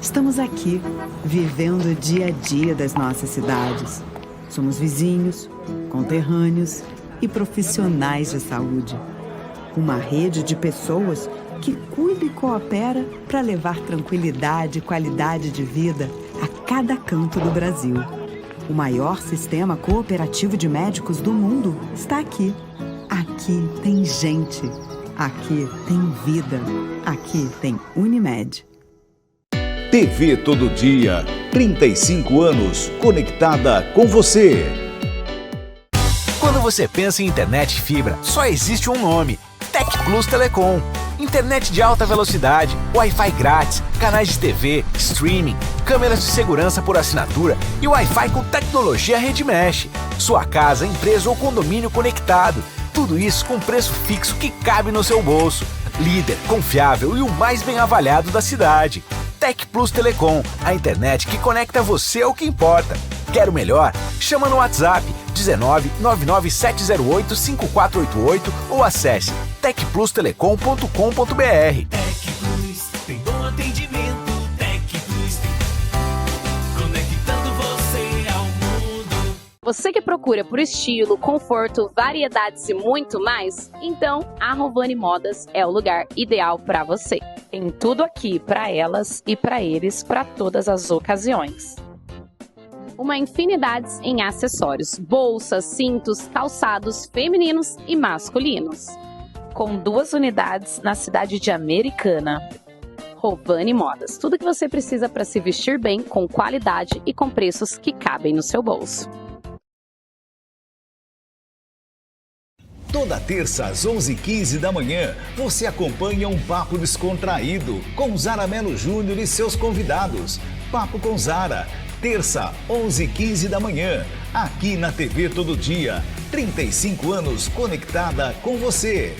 Estamos aqui, vivendo o dia a dia das nossas cidades. Somos vizinhos, conterrâneos e profissionais de saúde. Uma rede de pessoas que cuida e coopera para levar tranquilidade e qualidade de vida a cada canto do Brasil. O maior sistema cooperativo de médicos do mundo está aqui. Aqui tem gente. Aqui tem vida. Aqui tem Unimed. TV Todo Dia, 35 anos conectada com você. Quando você pensa em internet fibra, só existe um nome: Tec Plus Telecom. Internet de alta velocidade, Wi-Fi grátis, canais de TV, streaming, câmeras de segurança por assinatura e Wi-Fi com tecnologia Rede Mesh. Sua casa, empresa ou condomínio conectado. Tudo isso com preço fixo que cabe no seu bolso. Líder, confiável e o mais bem avaliado da cidade. Tec Plus Telecom, a internet que conecta você ao que importa. Quer o melhor? Chama no WhatsApp 19 99708 5488 ou acesse tecplustelecom.com.br. Tec Plus tem bom atendimento. Tec Plus conectando você ao mundo. Você que procura por estilo, conforto, variedades e muito mais? Então, a Rovani Modas é o lugar ideal para você. Tem tudo aqui para elas e para eles para todas as ocasiões. Uma infinidade em acessórios, bolsas, cintos, calçados femininos e masculinos. Com 2 unidades na cidade de Americana. Rovani Modas, tudo que você precisa para se vestir bem, com qualidade e com preços que cabem no seu bolso. Toda terça às 11h15 da manhã, você acompanha um papo descontraído com Zara Mello Júnior e seus convidados. Papo com Zara, terça, 11h15 da manhã, aqui na TV Todo Dia. 35 anos conectada com você.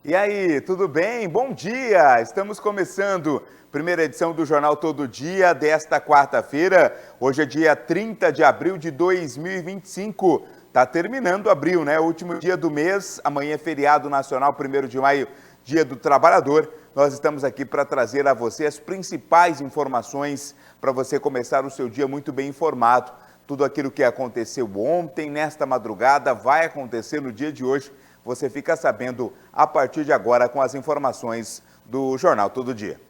E aí, tudo bem? Bom dia! Estamos começando a primeira edição do Jornal Todo Dia desta quarta-feira. Hoje é dia 30 de abril de 2025. Tá terminando abril, né? Último dia do mês. Amanhã é feriado nacional, 1º de maio, Dia do Trabalhador. Nós estamos aqui para trazer a você as principais informações para você começar o seu dia muito bem informado. Tudo aquilo que aconteceu ontem, nesta madrugada, vai acontecer no dia de hoje. Você fica sabendo a partir de agora com as informações do Jornal Todo Dia.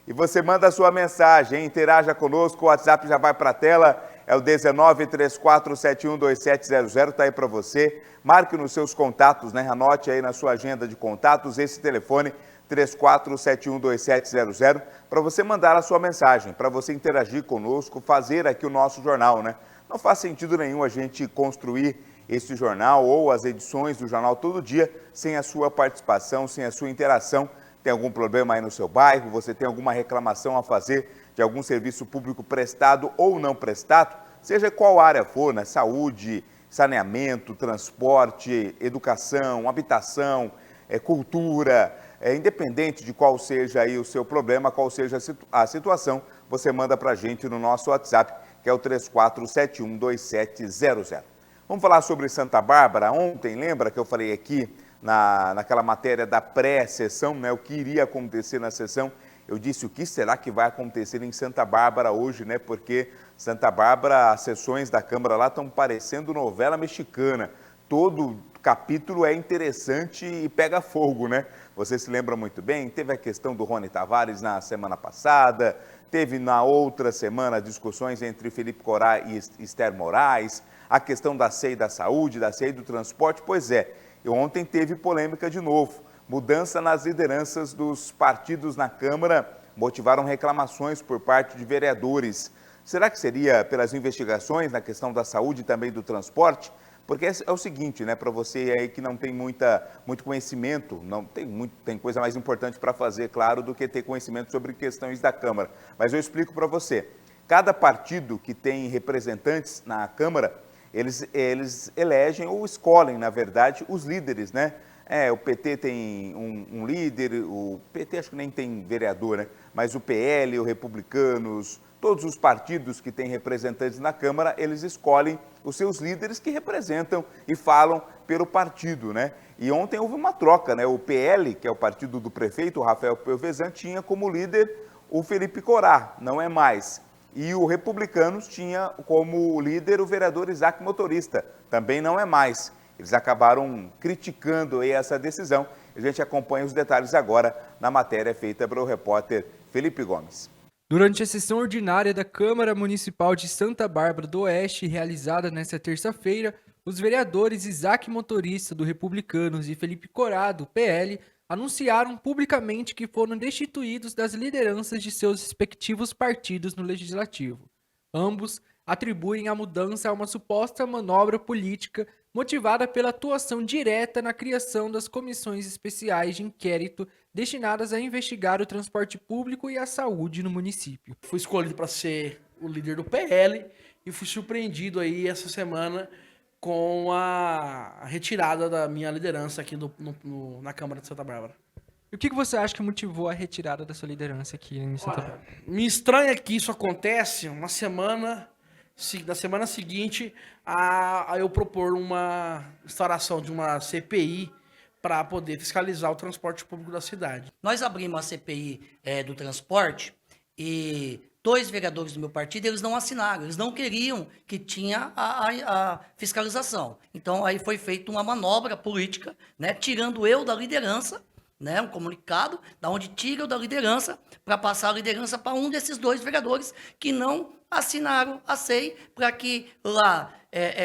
E você manda a sua mensagem, hein? Interaja conosco, o WhatsApp já vai para a tela, é o 1934712700, está aí para você. Marque nos seus contatos, né? Anote aí na sua agenda de contatos esse telefone, 34712700, para você mandar a sua mensagem, para você interagir conosco, fazer aqui o nosso jornal, né? Não faz sentido nenhum a gente construir esse jornal ou as edições do Jornal Todo Dia sem a sua participação, sem a sua interação. Tem algum problema aí no seu bairro? Você tem alguma reclamação a fazer de algum serviço público prestado ou não prestado? Seja qual área for, né? Saúde, saneamento, transporte, educação, habitação, cultura, independente de qual seja aí o seu problema, qual seja a situação, você manda para a gente no nosso WhatsApp, que é o 34712700. Vamos falar sobre Santa Bárbara. Ontem, lembra que eu falei aqui naquela matéria da pré-sessão, né, o que iria acontecer na sessão? Eu disse, o que será que vai acontecer em Santa Bárbara hoje, né? Porque Santa Bárbara, as sessões da Câmara lá estão parecendo novela mexicana. Todo capítulo é interessante e pega fogo, né? Você se lembra muito bem, teve a questão do Rony Tavares na semana passada, teve na outra semana discussões entre Felipe Corá e Esther Moraes, a questão da CEI da saúde, da CEI do transporte, pois é, e ontem teve polêmica de novo. Mudança nas lideranças dos partidos na Câmara motivaram reclamações por parte de vereadores. Será que seria pelas investigações na questão da saúde e também do transporte? Porque é o seguinte, né, para você aí que não tem muito conhecimento, não tem coisa mais importante para fazer, claro, do que ter conhecimento sobre questões da Câmara. Mas eu explico para você. Cada partido que tem representantes na Câmara, eles elegem ou escolhem, na verdade, os líderes, né? O PT tem um líder, o PT acho que nem tem vereador, né? Mas o PL, o Republicanos, todos os partidos que têm representantes na Câmara, eles escolhem os seus líderes que representam e falam pelo partido, né? E ontem houve uma troca, né? O PL, que é o partido do prefeito, o Rafael Pelvezan, tinha como líder o Felipe Corá, não é mais. E o Republicanos tinha como líder o vereador Isaac Motorista, também não é mais. Eles acabaram criticando aí essa decisão. A gente acompanha os detalhes agora na matéria feita pelo repórter Felipe Gomes. Durante a sessão ordinária da Câmara Municipal de Santa Bárbara do Oeste, realizada nesta terça-feira, os vereadores Isaac Motorista, do Republicanos, e Felipe Corá, do PL, anunciaram publicamente que foram destituídos das lideranças de seus respectivos partidos no Legislativo. Ambos atribuem a mudança a uma suposta manobra política motivada pela atuação direta na criação das comissões especiais de inquérito destinadas a investigar o transporte público e a saúde no município. Fui escolhido para ser o líder do PL e fui surpreendido aí essa semana com a retirada da minha liderança aqui na Câmara de Santa Bárbara. E o que você acha que motivou a retirada da sua liderança aqui em Santa Bárbara? Me estranha que isso acontece na semana seguinte a eu propor uma instauração de uma CPI para poder fiscalizar o transporte público da cidade. Nós abrimos a CPI do transporte e 2 vereadores do meu partido, eles não assinaram, eles não queriam que tinha a fiscalização. Então, aí foi feita uma manobra política, né, tirando eu da liderança, né, um comunicado, da onde tira eu da liderança, para passar a liderança para um desses 2 vereadores que não assinaram a CEI, para que lá,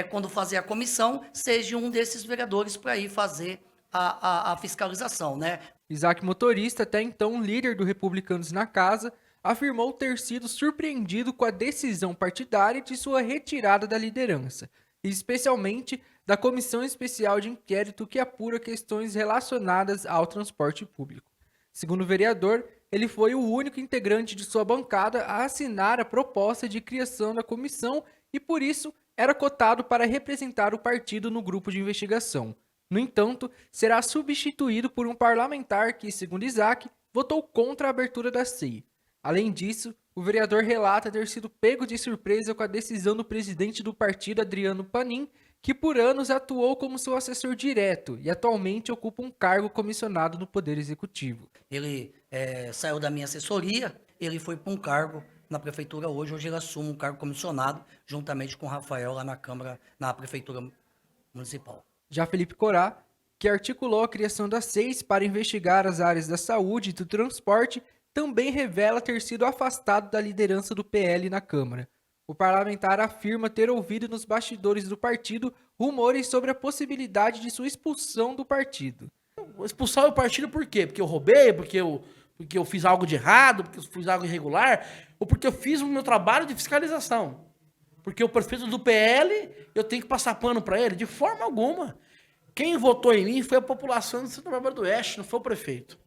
quando fazer a comissão, seja um desses vereadores para ir fazer a fiscalização, né? Isaac Motorista, até então líder do Republicanos na casa, afirmou ter sido surpreendido com a decisão partidária de sua retirada da liderança, especialmente da Comissão Especial de Inquérito que apura questões relacionadas ao transporte público. Segundo o vereador, ele foi o único integrante de sua bancada a assinar a proposta de criação da comissão e, por isso, era cotado para representar o partido no grupo de investigação. No entanto, será substituído por um parlamentar que, segundo Isaac, votou contra a abertura da CEI. Além disso, o vereador relata ter sido pego de surpresa com a decisão do presidente do partido, Adriano Panin, que por anos atuou como seu assessor direto e atualmente ocupa um cargo comissionado no Poder Executivo. Ele saiu da minha assessoria, ele foi para um cargo na prefeitura hoje ele assume um cargo comissionado, juntamente com o Rafael lá na Câmara, na Prefeitura Municipal. Já Felipe Corá, que articulou a criação das CEIs para investigar as áreas da saúde e do transporte, também revela ter sido afastado da liderança do PL na Câmara. O parlamentar afirma ter ouvido nos bastidores do partido rumores sobre a possibilidade de sua expulsão do partido. Expulsar o partido por quê? Porque eu roubei? Porque eu fiz algo de errado? Porque eu fiz algo irregular? Ou porque eu fiz o meu trabalho de fiscalização? Porque o prefeito do PL, eu tenho que passar pano para ele? De forma alguma. Quem votou em mim foi a população de Santa Bárbara do Oeste, não foi o prefeito.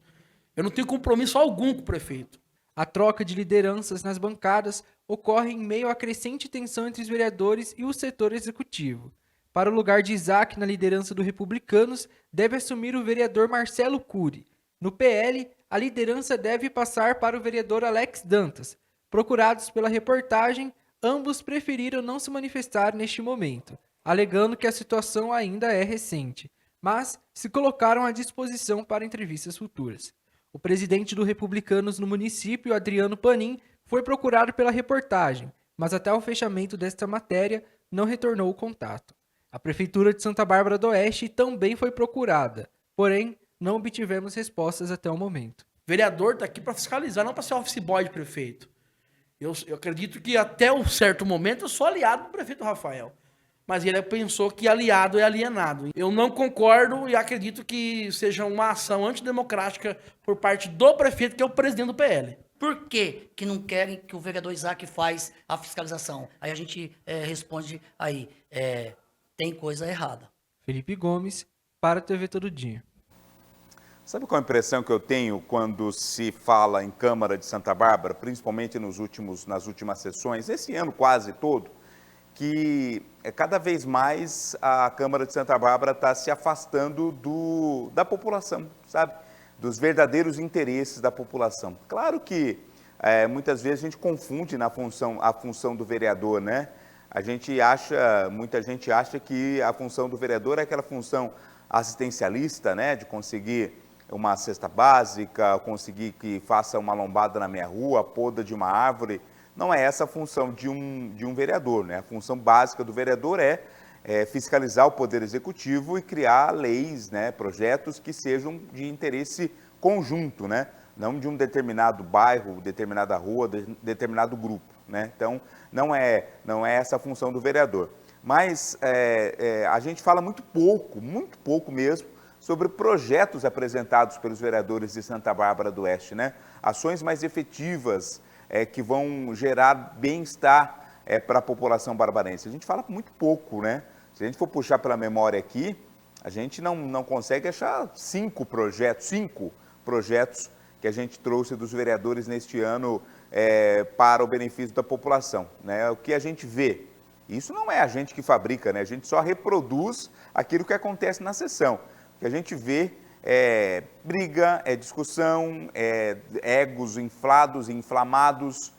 Eu não tenho compromisso algum com o prefeito. A troca de lideranças nas bancadas ocorre em meio à crescente tensão entre os vereadores e o setor executivo. Para o lugar de Isaac na liderança do Republicanos, deve assumir o vereador Marcelo Cury. No PL, a liderança deve passar para o vereador Alex Dantas. Procurados pela reportagem, ambos preferiram não se manifestar neste momento, alegando que a situação ainda é recente, mas se colocaram à disposição para entrevistas futuras. O presidente do Republicanos no município, Adriano Panin, foi procurado pela reportagem, mas até o fechamento desta matéria não retornou o contato. A Prefeitura de Santa Bárbara do Oeste também foi procurada, porém não obtivemos respostas até o momento. O vereador está aqui para fiscalizar, não para ser office boy de prefeito. Eu acredito que até um certo momento eu sou aliado do prefeito Rafael. Mas ele pensou que aliado é alienado. Eu não concordo e acredito que seja uma ação antidemocrática por parte do prefeito, que é o presidente do PL. Por que que não querem que o vereador Isaac faz a fiscalização? Aí a gente responde aí, tem coisa errada. Felipe Gomes, para a TV Todo Dia. Sabe qual a impressão que eu tenho quando se fala em Câmara de Santa Bárbara, principalmente nas últimas sessões, esse ano quase todo, que cada vez mais a Câmara de Santa Bárbara está se afastando da população, sabe? Dos verdadeiros interesses da população. Claro que muitas vezes a gente confunde a função do vereador, né? Muita gente acha que a função do vereador é aquela função assistencialista, né? De conseguir uma cesta básica, conseguir que faça uma lombada na minha rua, a poda de uma árvore. Não é essa a função de um vereador, né? A função básica do vereador é fiscalizar o Poder Executivo e criar leis, né? Projetos que sejam de interesse conjunto, né? Não de um determinado bairro, determinada rua, determinado grupo, né? Então, não é essa a função do vereador. Mas a gente fala muito pouco mesmo, sobre projetos apresentados pelos vereadores de Santa Bárbara do Oeste, né? Ações mais efetivas que vão gerar bem-estar para a população barbarense. A gente fala muito pouco, né? Se a gente for puxar pela memória aqui, a gente não consegue achar 5 projetos que a gente trouxe dos vereadores neste ano para o benefício da população, né? O que a gente vê, isso não é a gente que fabrica, né? A gente só reproduz aquilo que acontece na sessão. O que a gente vê briga, discussão, egos inflados e inflamados,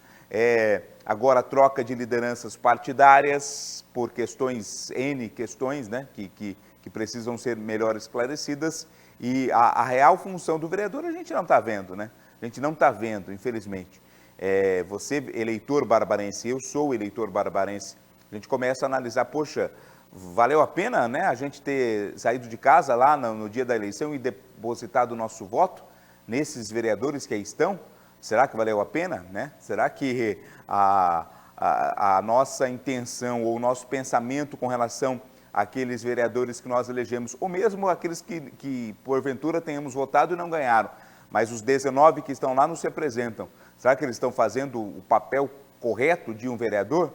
agora troca de lideranças partidárias por N questões, né, que precisam ser melhor esclarecidas, e a real função do vereador a gente não está vendo, né? A gente não está vendo, infelizmente. Você, eleitor barbarense, eu sou eleitor barbarense, a gente começa a analisar, poxa, valeu a pena, né, a gente ter saído de casa lá no dia da eleição e depositado o nosso voto nesses vereadores que aí estão? Será que valeu a pena, né? Será que a nossa intenção ou o nosso pensamento com relação àqueles vereadores que nós elegemos, ou mesmo aqueles que porventura tenhamos votado e não ganharam, mas os 19 que estão lá não se apresentam, será que eles estão fazendo o papel correto de um vereador?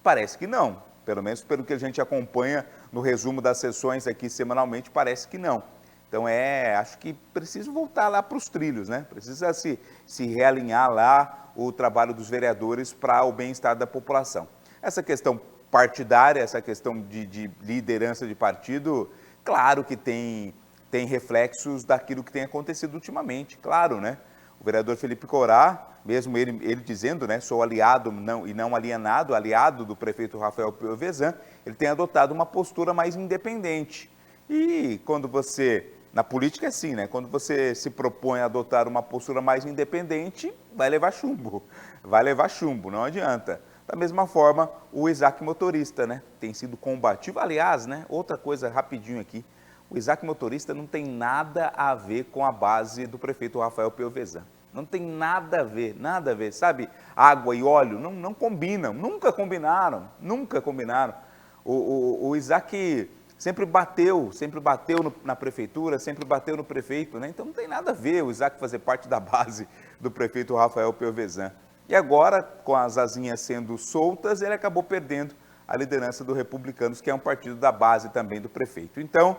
Parece que não. Pelo menos pelo que a gente acompanha no resumo das sessões aqui semanalmente, parece que não. Então, acho que precisa voltar lá para os trilhos, né? Precisa se realinhar lá o trabalho dos vereadores para o bem-estar da população. Essa questão partidária, essa questão de liderança de partido, claro que tem reflexos daquilo que tem acontecido ultimamente, claro, né? O vereador Felipe Corá, mesmo ele dizendo, né, sou aliado e não alienado, aliado do prefeito Rafael Piovesan, ele tem adotado uma postura mais independente. E quando na política é assim, né, quando você se propõe a adotar uma postura mais independente, vai levar chumbo, não adianta. Da mesma forma, o Isaac Motorista, né, tem sido combativo. Aliás, né, outra coisa rapidinho aqui, o Isaac Motorista não tem nada a ver com a base do prefeito Rafael Piovesan. Não tem nada a ver, sabe? Água e óleo não combinam, nunca combinaram. O Isaac sempre bateu na prefeitura, sempre bateu no prefeito, né? Então não tem nada a ver o Isaac fazer parte da base do prefeito Rafael Piovesan. E agora, com as asinhas sendo soltas, ele acabou perdendo a liderança do Republicanos, que é um partido da base também do prefeito. Então,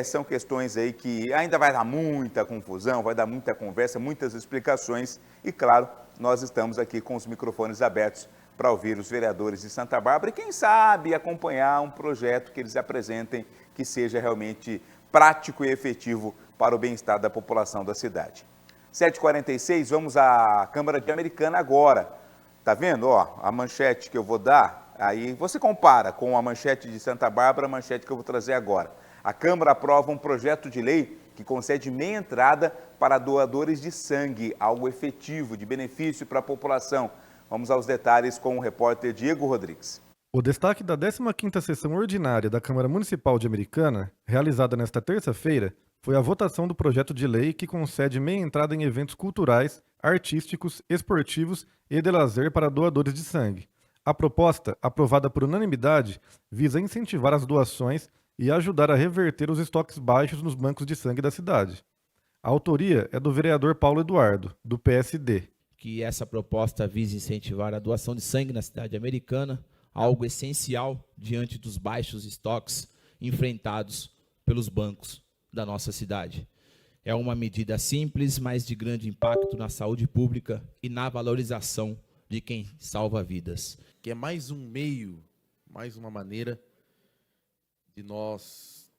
são questões aí que ainda vai dar muita confusão, vai dar muita conversa, muitas explicações e, claro, nós estamos aqui com os microfones abertos para ouvir os vereadores de Santa Bárbara e, quem sabe, acompanhar um projeto que eles apresentem que seja realmente prático e efetivo para o bem-estar da população da cidade. 7h46, vamos à Câmara de Americana agora. Tá vendo? Ó, a manchete que eu vou dar, aí você compara com a manchete de Santa Bárbara, a manchete que eu vou trazer agora. A Câmara aprova um projeto de lei que concede meia entrada para doadores de sangue, algo efetivo, de benefício para a população. Vamos aos detalhes com o repórter Diego Rodrigues. O destaque da 15ª sessão ordinária da Câmara Municipal de Americana, realizada nesta terça-feira, foi a votação do projeto de lei que concede meia entrada em eventos culturais, artísticos, esportivos e de lazer para doadores de sangue. A proposta, aprovada por unanimidade, visa incentivar as doações e ajudar a reverter os estoques baixos nos bancos de sangue da cidade. A autoria é do vereador Paulo Eduardo, do PSD. Que essa proposta visa incentivar a doação de sangue na cidade americana, algo essencial diante dos baixos estoques enfrentados pelos bancos da nossa cidade. É uma medida simples, mas de grande impacto na saúde pública e na valorização de quem salva vidas. Que é mais um meio, mais uma maneira de nós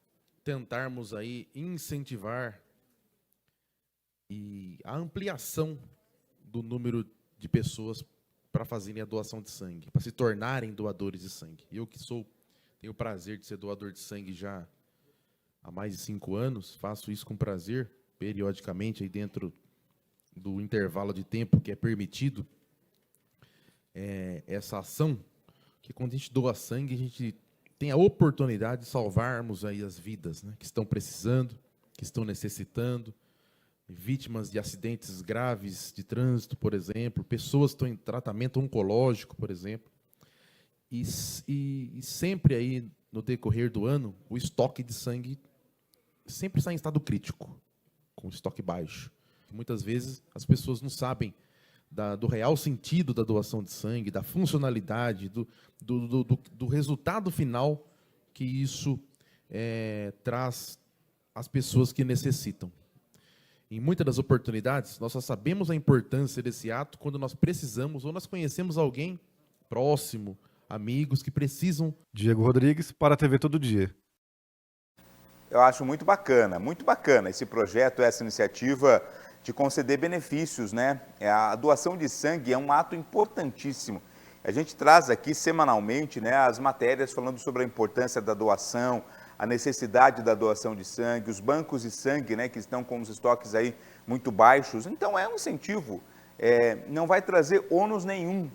tentarmos aí incentivar e a ampliação do número de pessoas para fazerem a doação de sangue, para se tornarem doadores de sangue. Eu que tenho o prazer de ser doador de sangue já há mais de 5 anos, faço isso com prazer, periodicamente, aí dentro do intervalo de tempo que é permitido, essa ação, que quando a gente doa sangue, a gente tem a oportunidade de salvarmos aí as vidas, né, que estão precisando, que estão necessitando, vítimas de acidentes graves de trânsito, por exemplo, pessoas que estão em tratamento oncológico, por exemplo, e sempre aí no decorrer do ano, o estoque de sangue sempre está em estado crítico, com estoque baixo. Muitas vezes as pessoas não sabem do real sentido da doação de sangue, da funcionalidade, do resultado final que isso traz às pessoas que necessitam. Em muitas das oportunidades, nós só sabemos a importância desse ato quando nós precisamos ou nós conhecemos alguém próximo, amigos que precisam. Diego Rodrigues, para a TV Todo Dia. Eu acho muito bacana esse projeto, essa iniciativa de conceder benefícios, né? A doação de sangue é um ato importantíssimo. A gente traz aqui semanalmente, né, as matérias falando sobre a importância da doação, a necessidade da doação de sangue, os bancos de sangue, né, que estão com os estoques aí muito baixos. Então é um incentivo, não vai trazer ônus nenhum,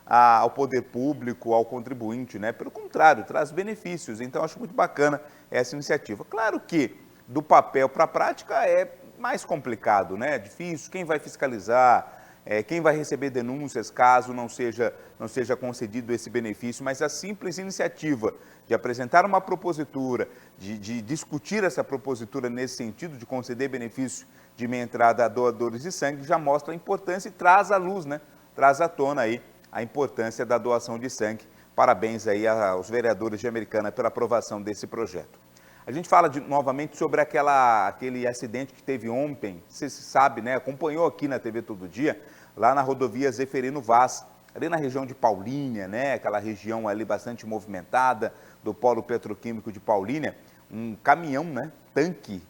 ao poder público, ao contribuinte, né? Pelo contrário, traz benefícios. Então acho muito bacana essa iniciativa. Claro que do papel para a prática é mais complicado, né? É difícil, quem vai fiscalizar, quem vai receber denúncias caso não seja concedido esse benefício, mas a simples iniciativa de apresentar uma propositura, de discutir essa propositura nesse sentido, de conceder benefício de meia entrada a doadores de sangue, já mostra a importância e traz à luz, né? Traz à tona aí a importância da doação de sangue. Parabéns aí aos vereadores de Americana pela aprovação desse projeto. A gente fala novamente sobre aquele acidente que teve ontem, você sabe, né? Acompanhou aqui na TV Todo Dia, lá na rodovia Zeferino Vaz, ali na região de Paulínia, né? Aquela região ali bastante movimentada do polo petroquímico de Paulínia. Um caminhão, né? Tanque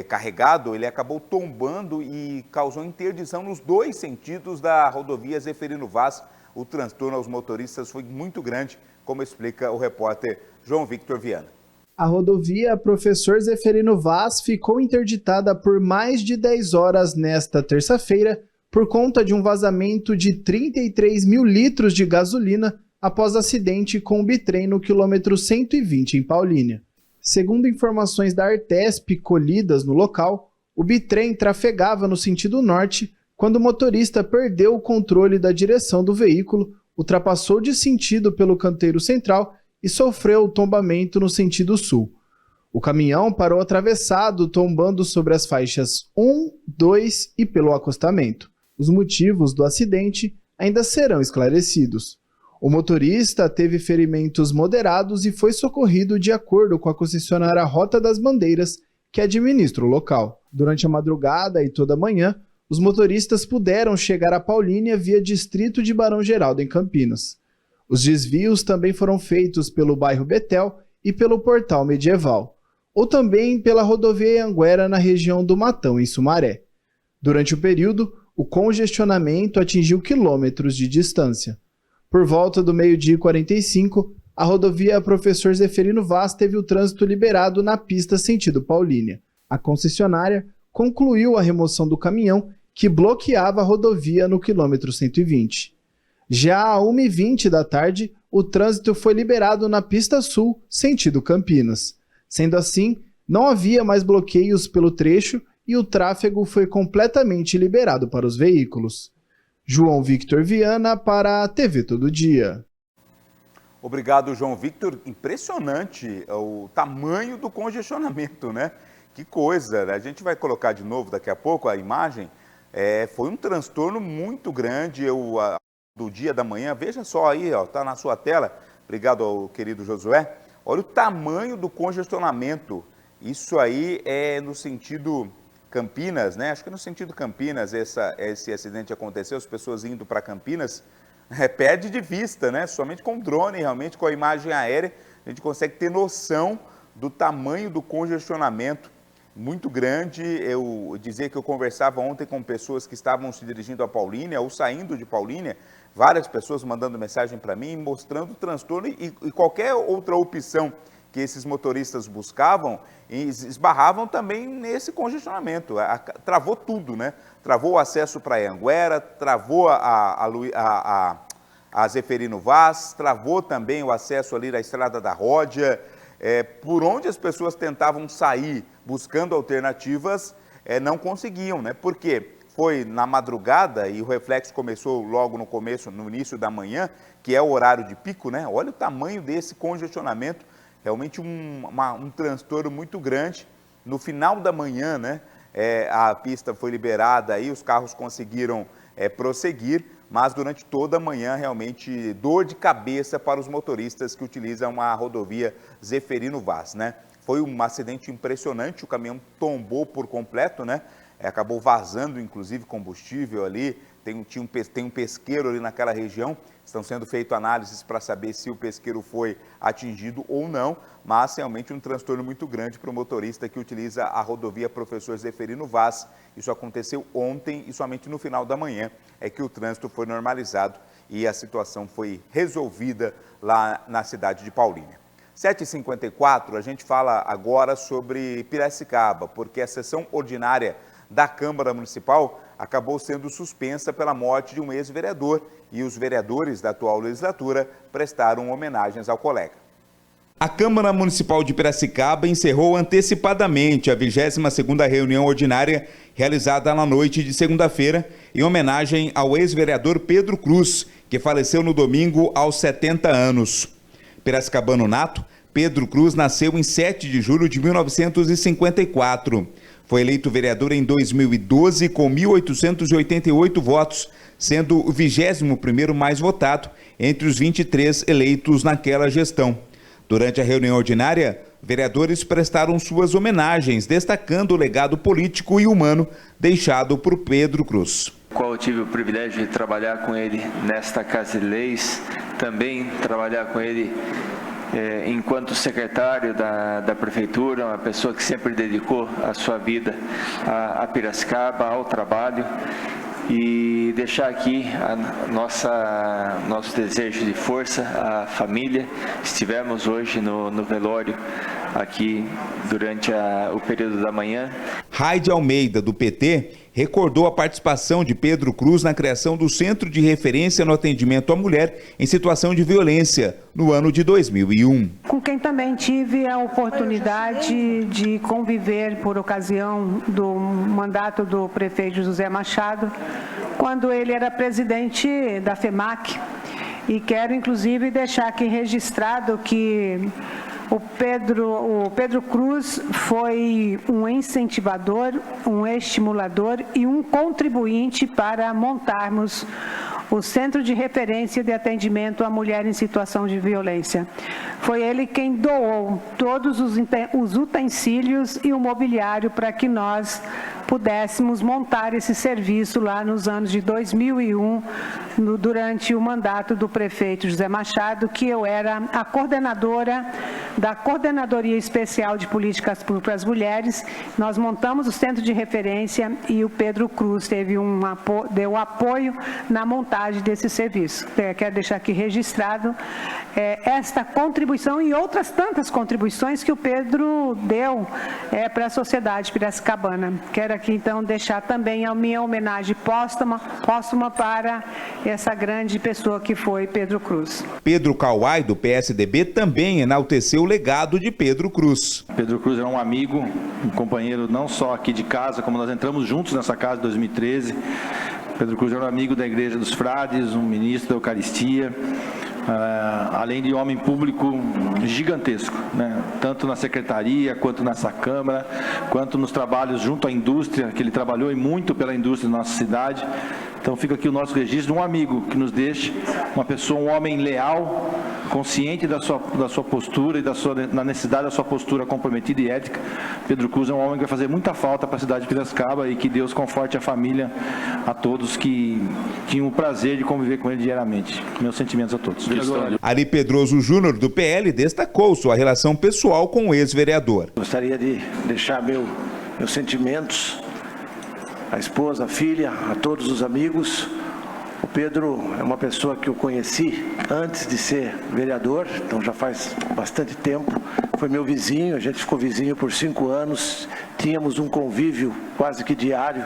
carregado, ele acabou tombando e causou interdição nos 2 sentidos da rodovia Zeferino Vaz. O transtorno aos motoristas foi muito grande, como explica o repórter João Victor Viana. A rodovia Professor Zeferino Vaz ficou interditada por mais de 10 horas nesta terça-feira por conta de um vazamento de 33 mil litros de gasolina após acidente com o bitrem no quilômetro 120 em Paulínia. Segundo informações da Artesp colhidas no local, o bitrem trafegava no sentido norte quando o motorista perdeu o controle da direção do veículo, ultrapassou de sentido pelo canteiro central e sofreu o tombamento no sentido sul. O caminhão parou atravessado, tombando sobre as faixas 1, 2 e pelo acostamento. Os motivos do acidente ainda serão esclarecidos. O motorista teve ferimentos moderados e foi socorrido de acordo com a concessionária Rota das Bandeiras, que administra o local. Durante a madrugada e toda a manhã, os motoristas puderam chegar a Paulínia via distrito de Barão Geraldo, em Campinas. Os desvios também foram feitos pelo bairro Betel e pelo Portal Medieval, ou também pela rodovia Anguera na região do Matão, em Sumaré. Durante o período, o congestionamento atingiu quilômetros de distância. Por volta do 12h45, a rodovia Professor Zeferino Vaz teve o trânsito liberado na pista sentido Paulínia. A concessionária concluiu a remoção do caminhão que bloqueava a rodovia no quilômetro 120. Já às 1h20 da tarde, o trânsito foi liberado na pista sul, sentido Campinas. Sendo assim, não havia mais bloqueios pelo trecho e o tráfego foi completamente liberado para os veículos. João Victor Viana para a TV Todo Dia. Obrigado, João Victor. Impressionante o tamanho do congestionamento, né? Que coisa, né? A gente vai colocar de novo daqui a pouco a imagem. Foi um transtorno muito grande do dia da manhã. Veja só aí, está na sua tela. Obrigado ao querido Josué. Olha o tamanho do congestionamento. Isso aí é no sentido Campinas, né? Acho que no sentido Campinas esse acidente aconteceu, as pessoas indo para Campinas, perde de vista, né? Somente com drone, realmente, com a imagem aérea, a gente consegue ter noção do tamanho do congestionamento muito grande. Eu dizer que eu conversava ontem com pessoas que estavam se dirigindo a Paulínia ou saindo de Paulínia, várias pessoas mandando mensagem para mim, mostrando o transtorno e qualquer outra opção que esses motoristas buscavam, esbarravam também nesse congestionamento. Travou tudo, né? Travou o acesso para Anhanguera, travou a Zeferino Vaz, travou também o acesso ali da Estrada da Ródia. Por onde as pessoas tentavam sair buscando alternativas, não conseguiam, né? Porque foi na madrugada e o reflexo começou logo no início da manhã, que é o horário de pico, né? Olha o tamanho desse congestionamento, realmente um transtorno muito grande. No final da manhã, né? A pista foi liberada e os carros conseguiram prosseguir, mas durante toda a manhã, realmente, dor de cabeça para os motoristas que utilizam a rodovia Zeferino Vaz, né? Foi um acidente impressionante, o caminhão tombou por completo, né? Acabou vazando, inclusive, combustível ali, tem um pesqueiro ali naquela região, estão sendo feitas análises para saber se o pesqueiro foi atingido ou não, mas realmente um transtorno muito grande para o motorista que utiliza a rodovia Professor Zeferino Vaz. Isso aconteceu ontem e somente no final da manhã é que o trânsito foi normalizado e a situação foi resolvida lá na cidade de Paulínia. 7h54, a gente fala agora sobre Piracicaba, porque a sessão ordinária da Câmara Municipal acabou sendo suspensa pela morte de um ex-vereador e os vereadores da atual legislatura prestaram homenagens ao colega. A Câmara Municipal de Piracicaba encerrou antecipadamente a 22ª reunião ordinária realizada na noite de segunda-feira em homenagem ao ex-vereador Pedro Cruz, que faleceu no domingo aos 70 anos. Piracicabano nato, Pedro Cruz nasceu em 7 de julho de 1954. Foi eleito vereador em 2012 com 1.888 votos, sendo o 21º mais votado entre os 23 eleitos naquela gestão. Durante a reunião ordinária, vereadores prestaram suas homenagens, destacando o legado político e humano deixado por Pedro Cruz. Qual eu tive o privilégio de trabalhar com ele nesta Casa de Leis, também trabalhar com ele enquanto secretário da Prefeitura, uma pessoa que sempre dedicou a sua vida a Piracicaba, ao trabalho, e deixar aqui nosso desejo de força à família. Estivemos hoje no velório aqui durante o período da manhã. Raide Almeida, do PT, recordou a participação de Pedro Cruz na criação do Centro de Referência no Atendimento à Mulher em Situação de Violência, no ano de 2001. Com quem também tive a oportunidade de conviver por ocasião do mandato do prefeito José Machado, quando ele era presidente da FEMAC. E quero, inclusive, deixar aqui registrado que o Pedro Cruz foi um incentivador, um estimulador e um contribuinte para montarmos o Centro de Referência de Atendimento à Mulher em Situação de Violência. Foi ele quem doou todos os utensílios e o mobiliário para que nós pudéssemos montar esse serviço lá nos anos de 2001, durante o mandato do prefeito José Machado, que eu era a coordenadora da Coordenadoria Especial de Políticas Públicas às Mulheres. Nós montamos o Centro de Referência e o Pedro Cruz deu apoio na montagem qualidade desse serviço. Quero deixar aqui registrado esta contribuição e outras tantas contribuições que o Pedro deu para a sociedade piracicabana. Quero aqui, então, deixar também a minha homenagem póstuma para essa grande pessoa que foi Pedro Cruz. Pedro Kawai, do PSDB, também enalteceu o legado de Pedro Cruz. Pedro Cruz era um amigo, um companheiro não só aqui de casa, como nós entramos juntos nessa casa em 2013. Pedro Cruz era um amigo da Igreja dos Frades, um ministro da Eucaristia, além de homem público gigantesco, né? Tanto na secretaria, quanto nessa Câmara, quanto nos trabalhos junto à indústria, que ele trabalhou e muito pela indústria da nossa cidade. Então fica aqui o nosso registro de um amigo que nos deixa, uma pessoa, um homem leal, consciente da sua postura e da necessidade da sua postura comprometida e ética. Pedro Cruz é um homem que vai fazer muita falta para a cidade de Piracicaba e que Deus conforte a família, a todos que tinham o prazer de conviver com ele diariamente. Meus sentimentos a todos. Ari Pedroso Júnior, do PL, destacou sua relação pessoal com o ex-vereador. Gostaria de deixar meus sentimentos à esposa, à filha, a todos os amigos. O Pedro é uma pessoa que eu conheci antes de ser vereador, então já faz bastante tempo. Foi meu vizinho, a gente ficou vizinho por 5 anos, tínhamos um convívio quase que diário.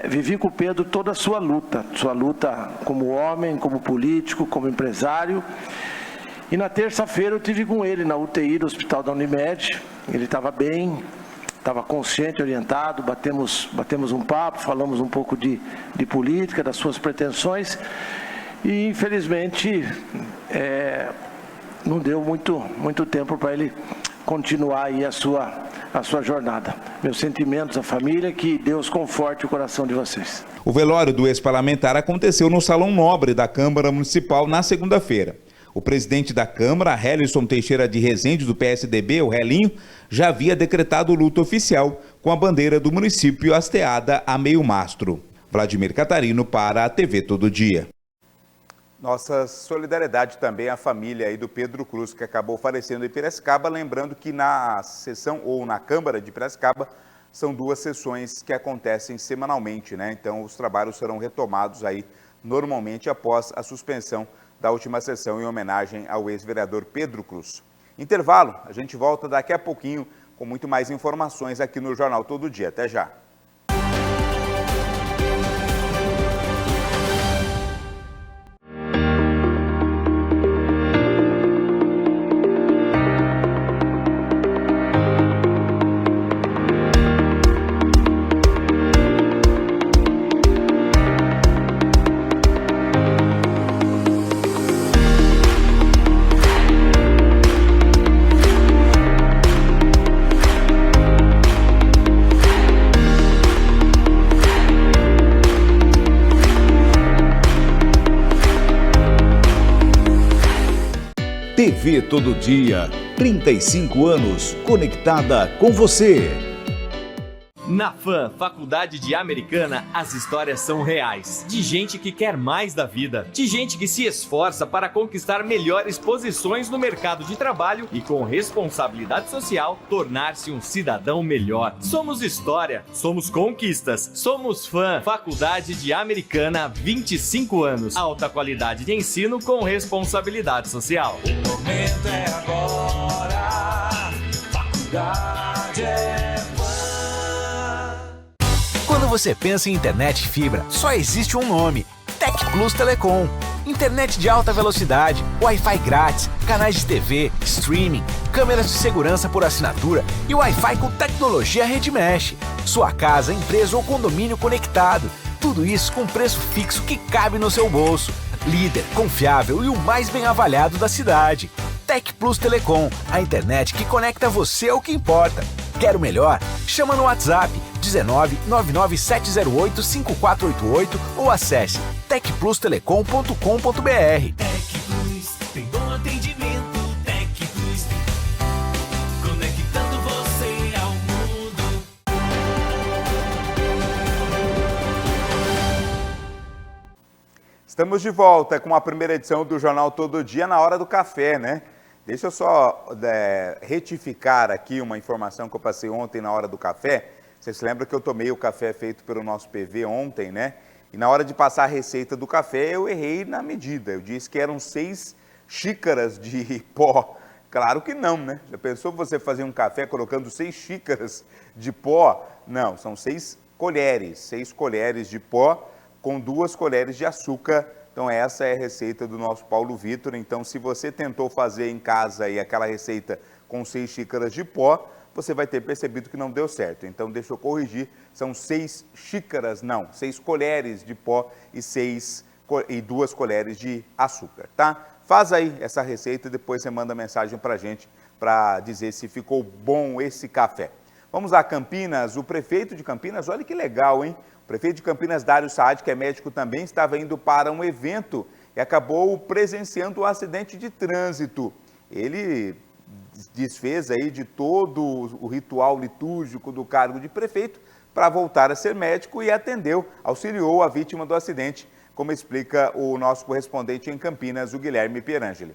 Vivi com o Pedro toda a sua luta como homem, como político, como empresário. E na terça-feira eu estive com ele na UTI do Hospital da Unimed, ele estava bem, estava consciente, orientado, batemos um papo, falamos um pouco de política, das suas pretensões e infelizmente não deu muito tempo para ele continuar aí a sua jornada. Meus sentimentos à família, que Deus conforte o coração de vocês. O velório do ex-parlamentar aconteceu no Salão Nobre da Câmara Municipal na segunda-feira. O presidente da Câmara, Helison Teixeira de Rezende, do PSDB, o Relinho, já havia decretado o luto oficial com a bandeira do município hasteada a meio mastro. Vladimir Catarino para a TV Todo Dia. Nossa solidariedade também à família aí do Pedro Cruz, que acabou falecendo em Piracicaba, lembrando que na sessão ou na Câmara de Piracicaba são 2 sessões que acontecem semanalmente, né? Então os trabalhos serão retomados aí normalmente após a suspensão da última sessão em homenagem ao ex-vereador Pedro Cruz. Intervalo, a gente volta daqui a pouquinho com muito mais informações aqui no Jornal Todo Dia. Até já! TV Todo Dia, 35 anos, conectada com você. Na FAM, Faculdade de Americana, as histórias são reais. De gente que quer mais da vida. De gente que se esforça para conquistar melhores posições no mercado de trabalho e, com responsabilidade social, tornar-se um cidadão melhor. Somos história, somos conquistas, somos FAM. Faculdade de Americana, 25 anos. Alta qualidade de ensino com responsabilidade social. O momento é agora. Faculdade é Quando você pensa em internet fibra, só existe um nome: Tec Plus Telecom. Internet de alta velocidade, Wi-Fi grátis, canais de TV, streaming, câmeras de segurança por assinatura e Wi-Fi com tecnologia Rede Mesh. Sua casa, empresa ou condomínio conectado. Tudo isso com preço fixo que cabe no seu bolso. Líder, confiável e o mais bem avaliado da cidade. Tec Plus Telecom, a internet que conecta você ao que importa. Quer o melhor? Chama no WhatsApp 19 99708 5488 ou acesse tecplustelecom.com.br. Tec Plus tem bom atendimento. Tec Plus conectando você ao mundo. Estamos de volta com a primeira edição do Jornal Todo Dia na hora do café, né? Deixa eu só retificar aqui uma informação que eu passei ontem na hora do café. Você se lembra que eu tomei o café feito pelo nosso PV ontem, né? E na hora de passar a receita do café, eu errei na medida. Eu disse que eram 6 xícaras de pó. Claro que não, né? Já pensou você fazer um café colocando 6 xícaras de pó? Não, são 6 colheres. 6 colheres de pó com 2 colheres de açúcar. Então essa é a receita do nosso Paulo Vitor. Então se você tentou fazer em casa aí aquela receita com 6 xícaras de pó, você vai ter percebido que não deu certo. Então deixa eu corrigir, são 6 xícaras, não, 6 colheres de pó e 2 colheres de açúcar, tá? Faz aí essa receita e depois você manda mensagem pra gente para dizer se ficou bom esse café. Vamos a Campinas, o prefeito de Campinas, olha que legal, hein? O prefeito de Campinas, Dário Saad, que é médico também, estava indo para um evento e acabou presenciando um acidente de trânsito. Ele desfez aí de todo o ritual litúrgico do cargo de prefeito para voltar a ser médico e auxiliou a vítima do acidente, como explica o nosso correspondente em Campinas, o Guilherme Pierangeli.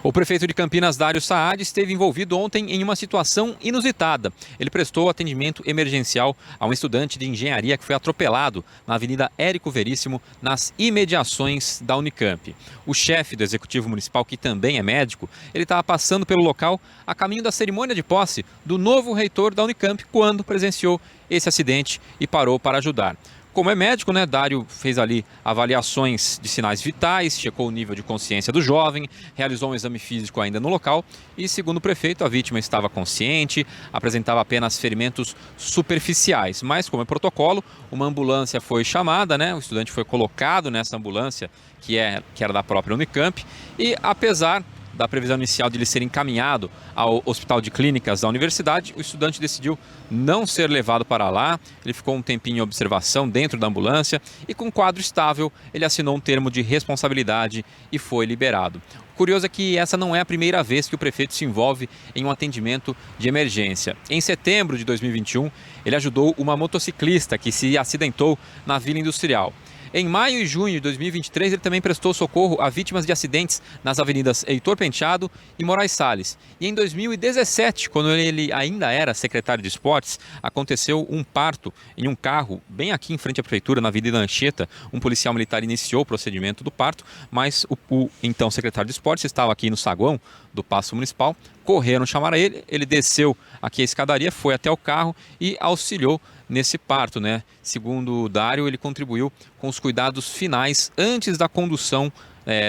O prefeito de Campinas, Dário Saad, esteve envolvido ontem em uma situação inusitada. Ele prestou atendimento emergencial a um estudante de engenharia que foi atropelado na Avenida Érico Veríssimo, nas imediações da Unicamp. O chefe do Executivo Municipal, que também é médico, ele estava passando pelo local a caminho da cerimônia de posse do novo reitor da Unicamp quando presenciou esse acidente e parou para ajudar. Como é médico, né, Dário fez ali avaliações de sinais vitais, checou o nível de consciência do jovem, realizou um exame físico ainda no local e, segundo o prefeito, a vítima estava consciente, apresentava apenas ferimentos superficiais. Mas, como é protocolo, uma ambulância foi chamada, né, o estudante foi colocado nessa ambulância que era da própria Unicamp e, apesar da previsão inicial de ele ser encaminhado ao Hospital de Clínicas da Universidade, o estudante decidiu não ser levado para lá. Ele ficou um tempinho em observação dentro da ambulância e, com quadro estável, ele assinou um termo de responsabilidade e foi liberado. O curioso é que essa não é a primeira vez que o prefeito se envolve em um atendimento de emergência. Em setembro de 2021, ele ajudou uma motociclista que se acidentou na Vila Industrial. Em maio e junho de 2023, ele também prestou socorro a vítimas de acidentes nas avenidas Heitor Penteado e Moraes Salles. E em 2017, quando ele ainda era secretário de esportes, aconteceu um parto em um carro bem aqui em frente à prefeitura, na Avenida Anchieta. Um policial militar iniciou o procedimento do parto, mas o então secretário de esportes estava aqui no saguão do Paço Municipal. Correram chamar ele, ele desceu aqui a escadaria, foi até o carro e auxiliou nesse parto, né? Segundo o Dário, ele contribuiu com os cuidados finais antes da condução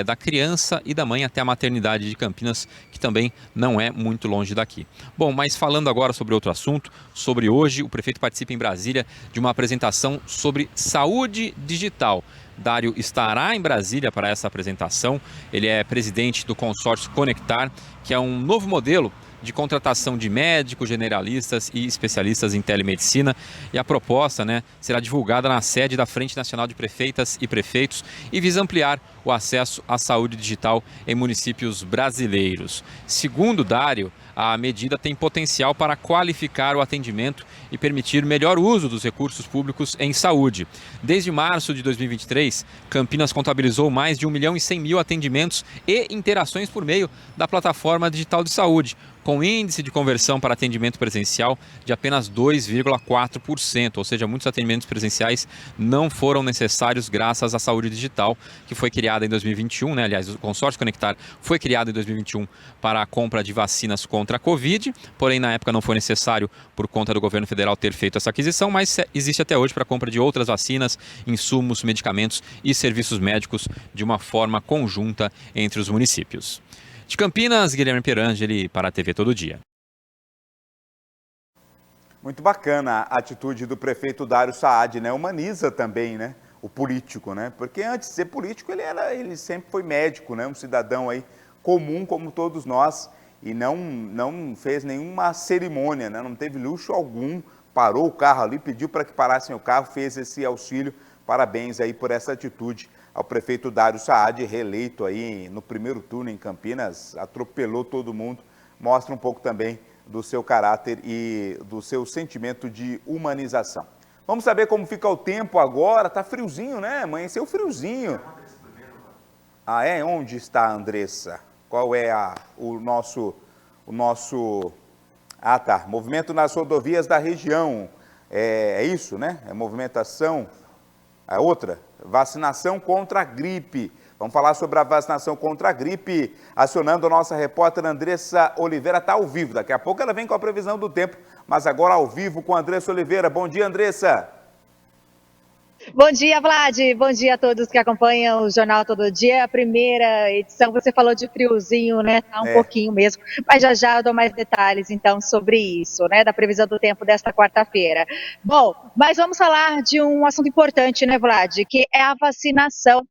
da criança e da mãe até a maternidade de Campinas, que também não é muito longe daqui. Bom, mas falando agora sobre outro assunto, sobre hoje, o prefeito participa em Brasília de uma apresentação sobre saúde digital. Dário estará em Brasília para essa apresentação. Ele é presidente do consórcio Conectar, que é um novo modelo de contratação de médicos, generalistas e especialistas em telemedicina. E a proposta, será divulgada na sede da Frente Nacional de Prefeitas e Prefeitos e visa ampliar o acesso à saúde digital em municípios brasileiros. Segundo Dário, a medida tem potencial para qualificar o atendimento e permitir melhor uso dos recursos públicos em saúde. Desde março de 2023, Campinas contabilizou mais de 1.100.000 atendimentos e interações por meio da plataforma digital de saúde, com índice de conversão para atendimento presencial de apenas 2,4%, ou seja, muitos atendimentos presenciais não foram necessários graças à saúde digital, que foi criada em 2021, Aliás, o consórcio Conectar foi criado em 2021 para a compra de vacinas contra a Covid, porém na época não foi necessário por conta do governo federal ter feito essa aquisição, mas existe até hoje para a compra de outras vacinas, insumos, medicamentos e serviços médicos de uma forma conjunta entre os municípios. De Campinas, Guilherme Pierangeli para a TV Todo Dia. Muito bacana a atitude do prefeito Dário Saad, Humaniza também, o político, Porque antes de ser político ele sempre foi médico, um cidadão aí comum como todos nós e não fez nenhuma cerimônia, não teve luxo algum, parou o carro ali, pediu para que parassem o carro, fez esse auxílio. Parabéns aí por essa atitude ao prefeito Dário Saad, reeleito aí no primeiro turno em Campinas, atropelou todo mundo, mostra um pouco também do seu caráter e do seu sentimento de humanização. Vamos saber como fica o tempo agora, tá friozinho, Amanheceu friozinho. Ah, é? Onde está a Andressa? Qual é o nosso... Ah, tá, movimento nas rodovias da região, é isso, É movimentação... A outra, vacinação contra a gripe. Vamos falar sobre a vacinação contra a gripe, acionando a nossa repórter Andressa Oliveira, está ao vivo. Daqui a pouco ela vem com a previsão do tempo, mas agora ao vivo com a Andressa Oliveira. Bom dia, Andressa. Bom dia, Vlad. Bom dia a todos que acompanham o Jornal Todo Dia. A primeira edição, você falou de friozinho, né? Tá um pouquinho mesmo, mas já eu dou mais detalhes, então, sobre isso, né? Da previsão do tempo desta quarta-feira. Bom, mas vamos falar de um assunto importante, né, Vlad? Que é a vacinação.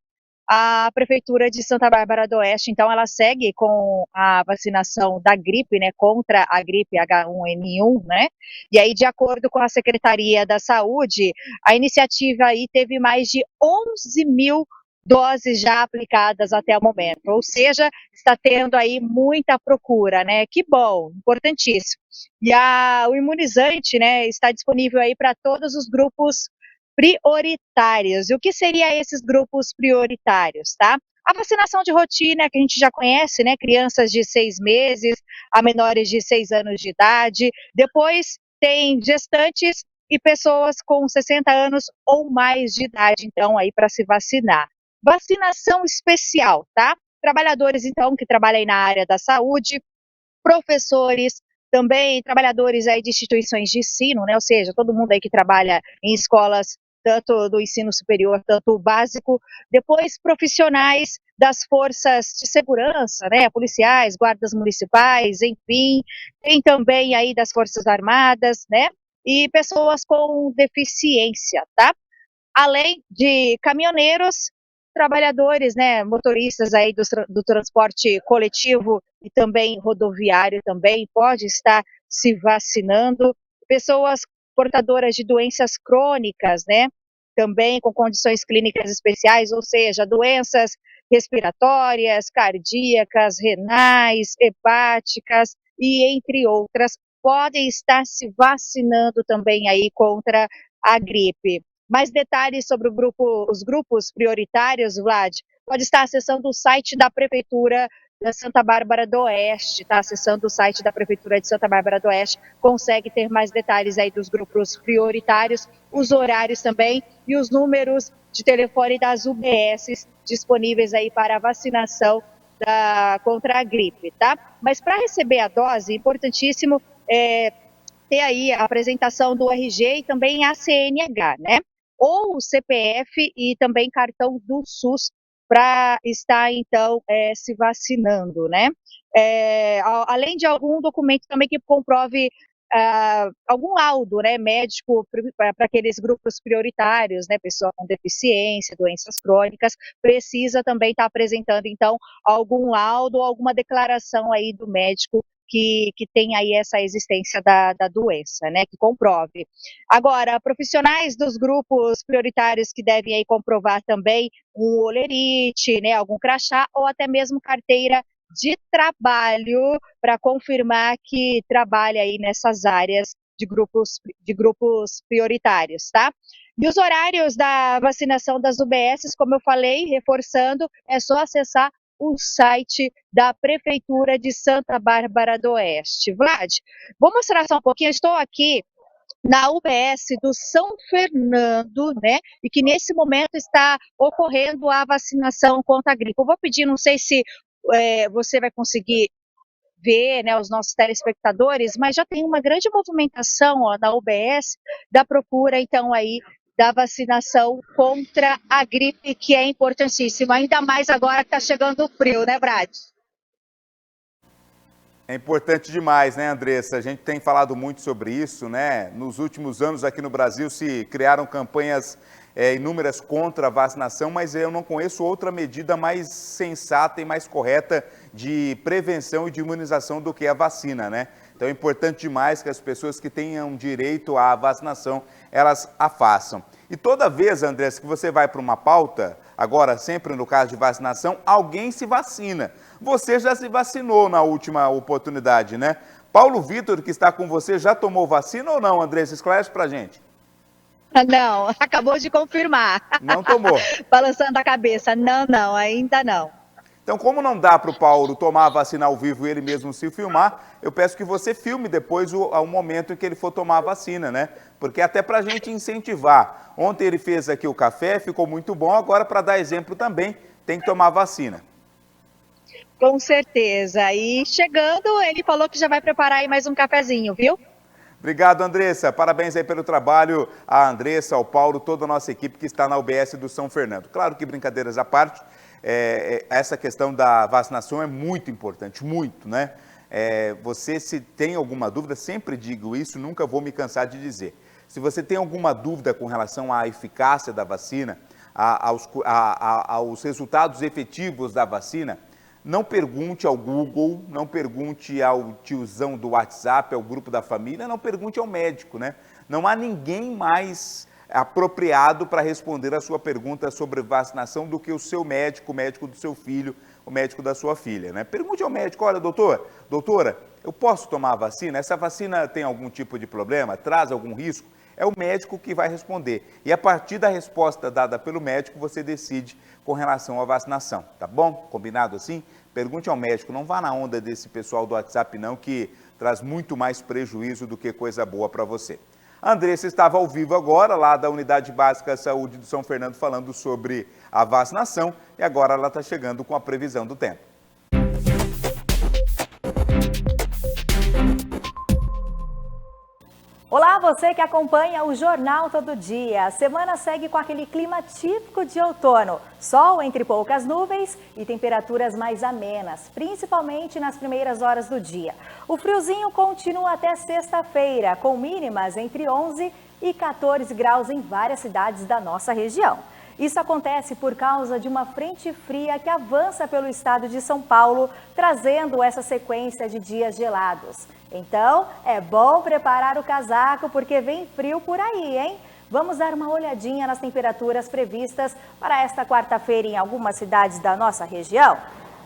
A Prefeitura de Santa Bárbara do Oeste, então, ela segue com a vacinação da gripe, né, contra a gripe H1N1, né, e aí, de acordo com a Secretaria da Saúde, a iniciativa aí teve mais de 11 mil doses já aplicadas até o momento, ou seja, está tendo aí muita procura, né, que bom, importantíssimo. E o imunizante, né, está disponível aí para todos os grupos prioritários. E o que seriam esses grupos prioritários, tá? A vacinação de rotina, que a gente já conhece, né? Crianças de 6 meses a menores de 6 anos de idade. Depois tem gestantes e pessoas com 60 anos ou mais de idade, então, aí para se vacinar. Vacinação especial, tá? Trabalhadores, então, que trabalham aí na área da saúde, professores, também trabalhadores aí de instituições de ensino, né? Ou seja, todo mundo aí que trabalha em escolas tanto do ensino superior, tanto o básico, depois profissionais das forças de segurança, né, policiais, guardas municipais, enfim, tem também aí das forças armadas, né, e pessoas com deficiência, tá? Além de caminhoneiros, trabalhadores, né, motoristas aí do transporte coletivo e também rodoviário também pode estar se vacinando, pessoas portadoras de doenças crônicas, né, também com condições clínicas especiais, ou seja, doenças respiratórias, cardíacas, renais, hepáticas e entre outras, podem estar se vacinando também aí contra a gripe. Mais detalhes sobre os grupos prioritários, Vlad, pode estar acessando o site da Prefeitura da Santa Bárbara do Oeste, tá? Acessando o site da Prefeitura de Santa Bárbara do Oeste, consegue ter mais detalhes aí dos grupos prioritários, os horários também e os números de telefone das UBSs disponíveis aí para a vacinação contra a gripe, tá? Mas para receber a dose, importantíssimo ter aí a apresentação do RG e também a CNH, né? Ou o CPF e também cartão do SUS para estar, então, se vacinando, né? Além de algum documento também que comprove algum laudo, né, médico para aqueles grupos prioritários, né, pessoa com deficiência, doenças crônicas, precisa também estar apresentando, então, algum laudo ou alguma declaração aí do médico que tem aí essa existência da doença, né, que comprove. Agora, profissionais dos grupos prioritários que devem aí comprovar também um olerite, né, algum crachá ou até mesmo carteira de trabalho para confirmar que trabalha aí nessas áreas de grupos prioritários, tá? E os horários da vacinação das UBSs, como eu falei, reforçando, é só acessar o site da Prefeitura de Santa Bárbara do Oeste. Vlad, vou mostrar só um pouquinho, eu estou aqui na UBS do São Fernando, né, e que nesse momento está ocorrendo a vacinação contra a gripe. Eu vou pedir, não sei se você vai conseguir ver, né, os nossos telespectadores, mas já tem uma grande movimentação na UBS da procura, então, aí, da vacinação contra a gripe, que é importantíssima, ainda mais agora que está chegando o frio, né, Brad? É importante demais, né, Andressa? A gente tem falado muito sobre isso, né? Nos últimos anos aqui no Brasil se criaram campanhas inúmeras contra a vacinação, mas eu não conheço outra medida mais sensata e mais correta de prevenção e de imunização do que a vacina, né? Então é importante demais que as pessoas que tenham direito à vacinação, elas a façam. E toda vez, Andressa, que você vai para uma pauta, agora sempre no caso de vacinação, alguém se vacina. Você já se vacinou na última oportunidade, né? Paulo Vitor, que está com você, já tomou vacina ou não, Andressa? Esclarece pra gente. Não, acabou de confirmar. Não tomou? Balançando a cabeça. Não, ainda não. Então, como não dá para o Paulo tomar a vacina ao vivo e ele mesmo se filmar, eu peço que você filme depois o momento em que ele for tomar a vacina, né? Porque até para a gente incentivar. Ontem ele fez aqui o café, ficou muito bom, agora para dar exemplo também, tem que tomar a vacina. Com certeza. E chegando, ele falou que já vai preparar aí mais um cafezinho, viu? Obrigado, Andressa. Parabéns aí pelo trabalho, a Andressa, ao Paulo, toda a nossa equipe que está na UBS do São Fernando. Claro que, brincadeiras à parte, essa questão da vacinação é muito importante, muito, né? Você, se tem alguma dúvida, sempre digo isso, nunca vou me cansar de dizer. Se você tem alguma dúvida com relação à eficácia da vacina, aos resultados efetivos da vacina, não pergunte ao Google, não pergunte ao tiozão do WhatsApp, ao grupo da família, não pergunte ao médico, né? Não há ninguém mais apropriado para responder a sua pergunta sobre vacinação do que o seu médico, o médico do seu filho, o médico da sua filha, né? Pergunte ao médico, olha, doutora, eu posso tomar a vacina? Essa vacina tem algum tipo de problema? Traz algum risco? É o médico que vai responder. E a partir da resposta dada pelo médico, você decide com relação à vacinação, tá bom? Combinado assim? Pergunte ao médico, não vá na onda desse pessoal do WhatsApp não, que traz muito mais prejuízo do que coisa boa para você. A Andressa estava ao vivo agora, lá da Unidade Básica de Saúde do São Fernando, falando sobre a vacinação, e agora ela está chegando com a previsão do tempo. Olá, você que acompanha o Jornal Todo Dia. A semana segue com aquele clima típico de outono. Sol entre poucas nuvens e temperaturas mais amenas, principalmente nas primeiras horas do dia. O friozinho continua até sexta-feira, com mínimas entre 11 e 14 graus em várias cidades da nossa região. Isso acontece por causa de uma frente fria que avança pelo estado de São Paulo, trazendo essa sequência de dias gelados. Então, é bom preparar o casaco porque vem frio por aí, hein? Vamos dar uma olhadinha nas temperaturas previstas para esta quarta-feira em algumas cidades da nossa região.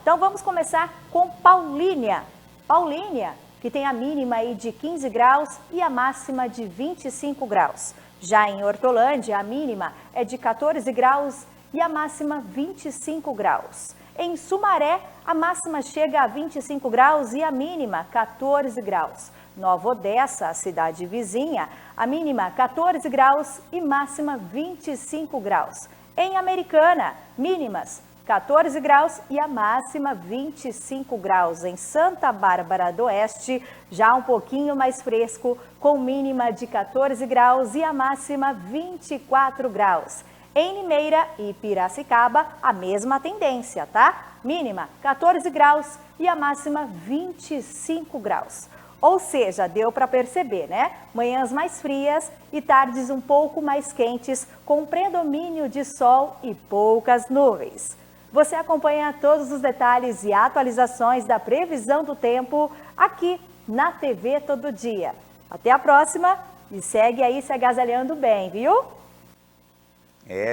Então, vamos começar com Paulínia. Paulínia, que tem a mínima aí de 15 graus e a máxima de 25 graus. Já em Hortolândia, a mínima é de 14 graus e a máxima 25 graus. Em Sumaré, a máxima chega a 25 graus e a mínima 14 graus. Nova Odessa, a cidade vizinha, a mínima 14 graus e máxima 25 graus. Em Americana, mínimas 14 graus e a máxima 25 graus. Em Santa Bárbara do Oeste, já um pouquinho mais fresco, com mínima de 14 graus e a máxima 24 graus. Em Limeira e Piracicaba, a mesma tendência, tá? Mínima 14 graus e a máxima 25 graus. Ou seja, deu para perceber, né? Manhãs mais frias e tardes um pouco mais quentes, com predomínio de sol e poucas nuvens. Você acompanha todos os detalhes e atualizações da previsão do tempo aqui na TV Todo Dia. Até a próxima e segue aí se agasalhando bem, viu?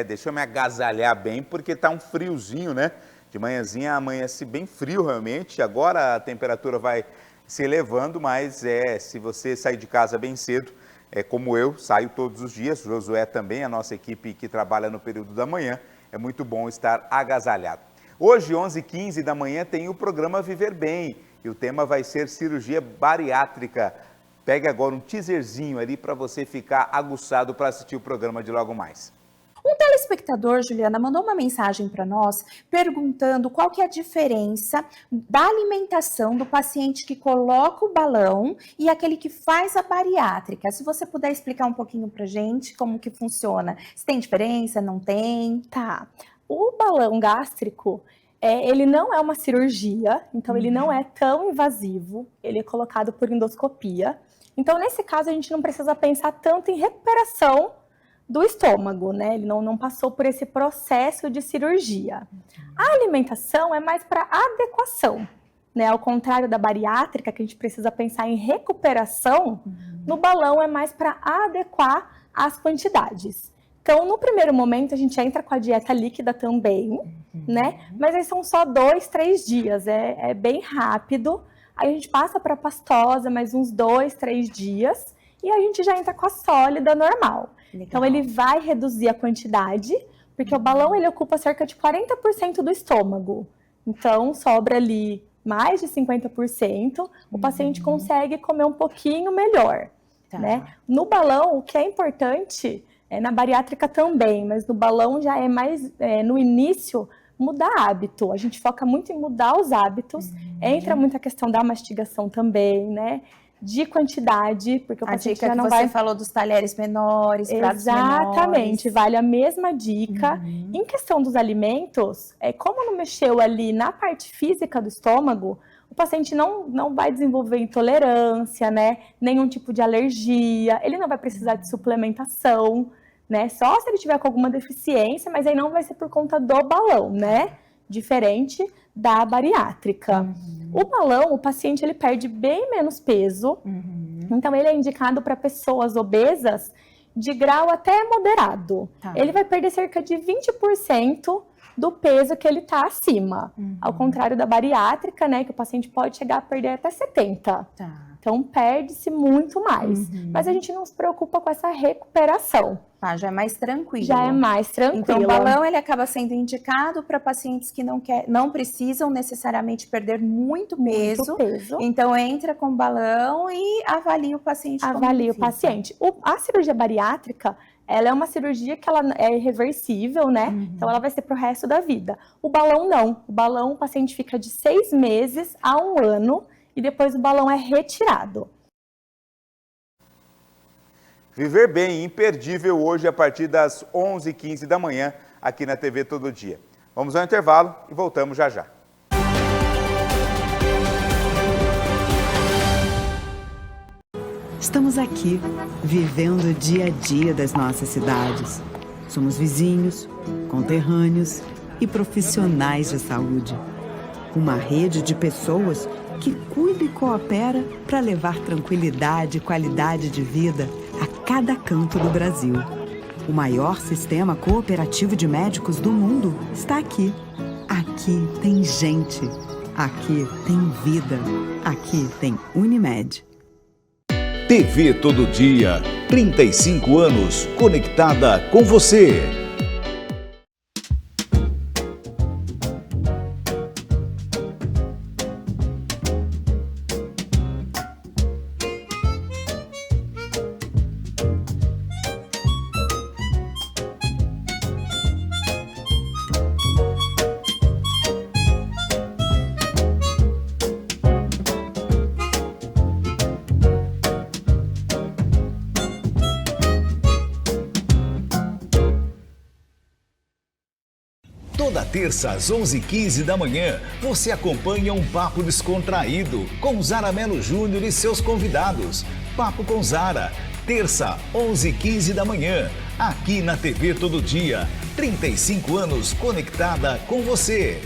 Deixa eu me agasalhar bem, porque tá um friozinho, né? De manhãzinha amanhece bem frio realmente, agora a temperatura vai se elevando, mas se você sair de casa bem cedo, como eu, saio todos os dias, Josué também, a nossa equipe que trabalha no período da manhã, é muito bom estar agasalhado. Hoje, 11h15 da manhã, tem o programa Viver Bem, e o tema vai ser cirurgia bariátrica. Pegue agora um teaserzinho ali para você ficar aguçado para assistir o programa de logo mais. Um telespectador, Juliana, mandou uma mensagem para nós perguntando qual que é a diferença da alimentação do paciente que coloca o balão e aquele que faz a bariátrica. Se você puder explicar um pouquinho para gente como que funciona. Se tem diferença, não tem? Tá. O balão gástrico, ele não é uma cirurgia, então ele não é tão invasivo. Ele é colocado por endoscopia. Então, nesse caso, a gente não precisa pensar tanto em recuperação do estômago, né? Ele não passou por esse processo de cirurgia. A alimentação é mais para adequação, né? Ao contrário da bariátrica, que a gente precisa pensar em recuperação, no balão é mais para adequar as quantidades. Então, no primeiro momento, a gente entra com a dieta líquida também, né? Mas aí são só 2, 3 dias, é bem rápido. Aí a gente passa para pastosa, mais uns 2, 3 dias, e a gente já entra com a sólida normal. Legal. Então, ele vai reduzir a quantidade, porque o balão ele ocupa cerca de 40% do estômago. Então, sobra ali mais de 50%, o paciente consegue comer um pouquinho melhor, né? No balão, o que é importante, na bariátrica também, mas no balão já é mais, no início, mudar hábito. A gente foca muito em mudar os hábitos, entra muito a questão da mastigação também, né? De quantidade, porque o paciente já não vai... Você falou dos talheres menores, pratos Exatamente, menores. vale a mesma dica. Em questão dos alimentos, como não mexeu ali na parte física do estômago, o paciente não vai desenvolver intolerância, né? Nenhum tipo de alergia, ele não vai precisar de suplementação, né? Só se ele tiver com alguma deficiência, mas aí não vai ser por conta do balão, né? Diferente da bariátrica. O balão, o paciente ele perde bem menos peso, então ele é indicado para pessoas obesas de grau até moderado. Ele vai perder cerca de 20% do peso que ele está acima, ao contrário da bariátrica, né, que o paciente pode chegar a perder até 70%. Então perde-se muito mais, mas a gente não se preocupa com essa recuperação. Já é mais tranquilo. Já é mais tranquilo. Então, o balão ele acaba sendo indicado para pacientes que não precisam necessariamente perder muito peso. Então, entra com balão e avalia o paciente. Avalia o paciente. A cirurgia bariátrica, ela é uma cirurgia que ela é irreversível, né? Então, ela vai ser pro resto da vida. O balão, não. O balão, o paciente fica de 6 meses a 1 ano e depois o balão é retirado. Viver Bem, imperdível hoje a partir das 11h15 da manhã, aqui na TV Todo Dia. Vamos ao intervalo e voltamos já já. Estamos aqui, vivendo o dia a dia das nossas cidades. Somos vizinhos, conterrâneos e profissionais de saúde. Uma rede de pessoas que cuida e coopera para levar tranquilidade e qualidade de vida a cada canto do Brasil. O maior sistema cooperativo de médicos do mundo está aqui. Aqui tem gente. Aqui tem vida. Aqui tem Unimed. TV Todo Dia, 35 anos conectada com você. Toda terça às 11h15 da manhã, você acompanha um papo descontraído com Zara Mello Júnior e seus convidados. Papo com Zara, terça, 11h15 da manhã, aqui na TV Todo Dia. 35 anos conectada com você.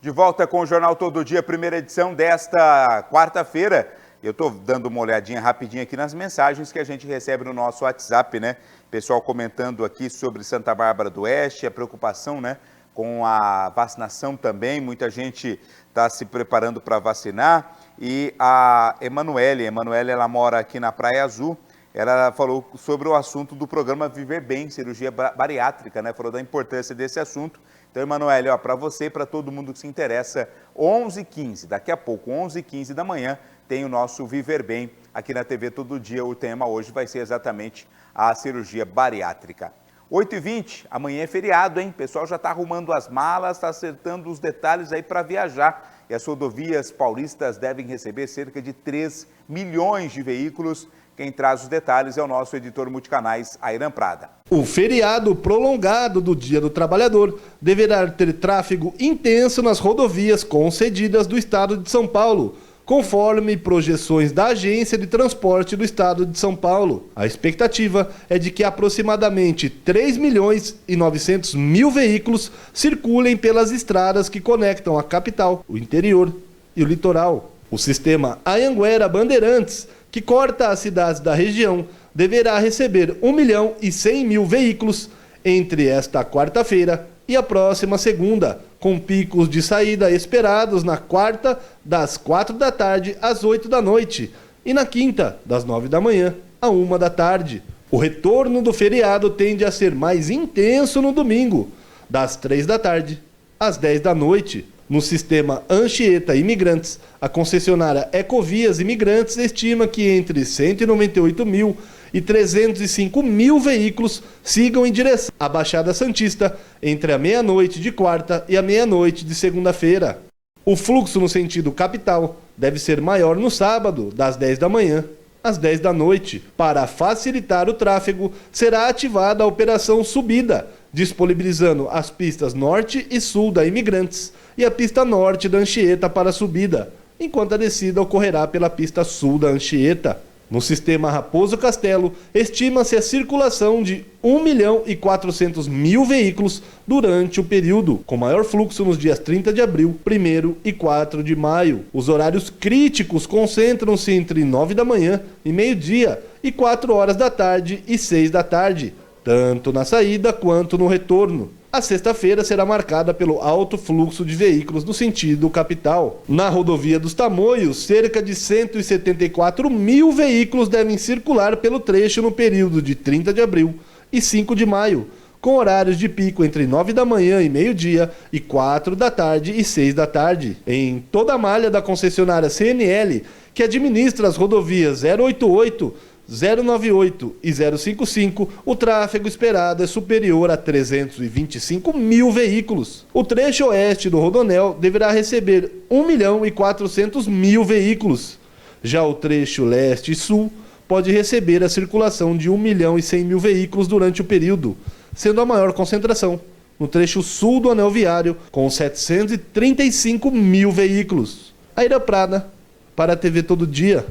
De volta com o Jornal Todo Dia, primeira edição desta quarta-feira. Eu estou dando uma olhadinha rapidinho aqui nas mensagens que a gente recebe no nosso WhatsApp, né? Pessoal comentando aqui sobre Santa Bárbara do Oeste, a preocupação, né, com a vacinação também. Muita gente está se preparando para vacinar. E a Emanuele, ela mora aqui na Praia Azul, ela falou sobre o assunto do programa Viver Bem, cirurgia bariátrica, né? Falou da importância desse assunto. Então, Emanuele, para você e para todo mundo que se interessa, 11h15, daqui a pouco, 11h15 da manhã, tem o nosso Viver Bem aqui na TV Todo Dia. O tema hoje vai ser exatamente a cirurgia bariátrica. 8h20, amanhã é feriado, hein? O pessoal já está arrumando as malas, está acertando os detalhes aí para viajar. E as rodovias paulistas devem receber cerca de 3 milhões de veículos. Quem traz os detalhes é o nosso editor multicanais, Airan Prada. O feriado prolongado do Dia do Trabalhador deverá ter tráfego intenso nas rodovias concedidas do estado de São Paulo, conforme projeções da Agência de Transporte do Estado de São Paulo. A expectativa é de que aproximadamente 3 milhões e 900 mil veículos circulem pelas estradas que conectam a capital, o interior e o litoral. O sistema Anhanguera Bandeirantes, que corta as cidades da região, deverá receber 1 milhão e 100 mil veículos entre esta quarta-feira e a próxima segunda, com picos de saída esperados na quarta, das 4 da tarde às 8 da noite, e na quinta, das 9 da manhã à 1 da tarde. O retorno do feriado tende a ser mais intenso no domingo, das 3 da tarde às 10 da noite. No sistema Anchieta Imigrantes, a concessionária Ecovias Imigrantes estima que entre 198 mil e 305 mil veículos sigam em direção à Baixada Santista entre a meia-noite de quarta e a meia-noite de segunda-feira. O fluxo no sentido capital deve ser maior no sábado, das 10 da manhã às 10 da noite. Para facilitar o tráfego, será ativada a Operação Subida, disponibilizando as pistas norte e sul da Imigrantes e a pista norte da Anchieta para a subida, enquanto a descida ocorrerá pela pista sul da Anchieta. No sistema Raposo Castelo, estima-se a circulação de 1.400.000 veículos durante o período, com maior fluxo nos dias 30 de abril, 1º e 4 de maio. Os horários críticos concentram-se entre 9 da manhã e meio-dia e 4 horas da tarde e 6 da tarde, tanto na saída quanto no retorno. A sexta-feira será marcada pelo alto fluxo de veículos no sentido capital. Na rodovia dos Tamoios, cerca de 174 mil veículos devem circular pelo trecho no período de 30 de abril e 5 de maio, com horários de pico entre 9 da manhã e meio-dia e 4 da tarde e 6 da tarde. Em toda a malha da concessionária CNL, que administra as rodovias 088, 098 e 055, o tráfego esperado é superior a 325 mil veículos. O trecho oeste do Rodonel deverá receber 1.400.000 veículos. Já o trecho leste e sul pode receber a circulação de 1.100.000 veículos durante o período, sendo a maior concentração no trecho sul do anel viário, com 735 mil veículos. Aira Prada, para a TV Todo Dia.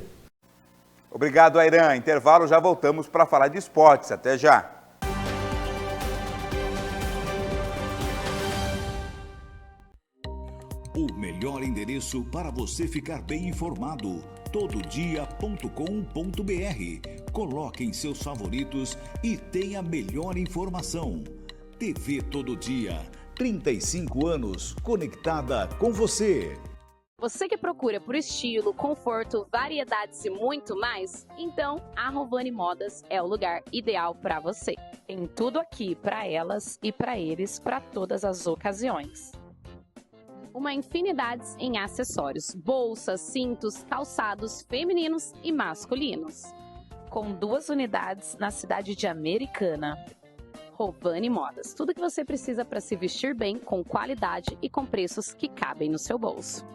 Obrigado, Airan. Intervalo, já voltamos para falar de esportes. Até já. O melhor endereço para você ficar bem informado, tododia.com.br. Coloque em seus favoritos e tenha a melhor informação. TV Todo Dia, 35 anos conectada com você. Você que procura por estilo, conforto, variedades e muito mais? Então, a Rovani Modas é o lugar ideal para você. Tem tudo aqui para elas e para eles, para todas as ocasiões. Uma infinidade em acessórios, bolsas, cintos, calçados femininos e masculinos. Com 2 unidades na cidade de Americana. Rovani Modas, tudo que você precisa para se vestir bem, com qualidade e com preços que cabem no seu bolso.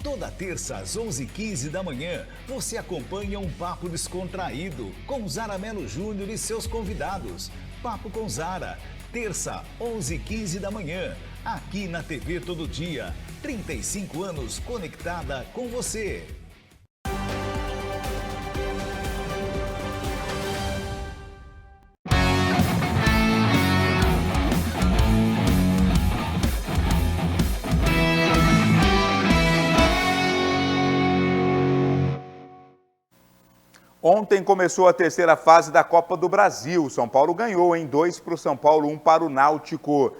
Toda terça às 11h15 da manhã, você acompanha um papo descontraído com Zara Mello Júnior e seus convidados. Papo com Zara, terça, 11h15 da manhã, aqui na TV Todo Dia. 35 anos conectada com você. Ontem começou a terceira fase da Copa do Brasil. São Paulo ganhou, em 2 para o São Paulo, 1 para o Náutico.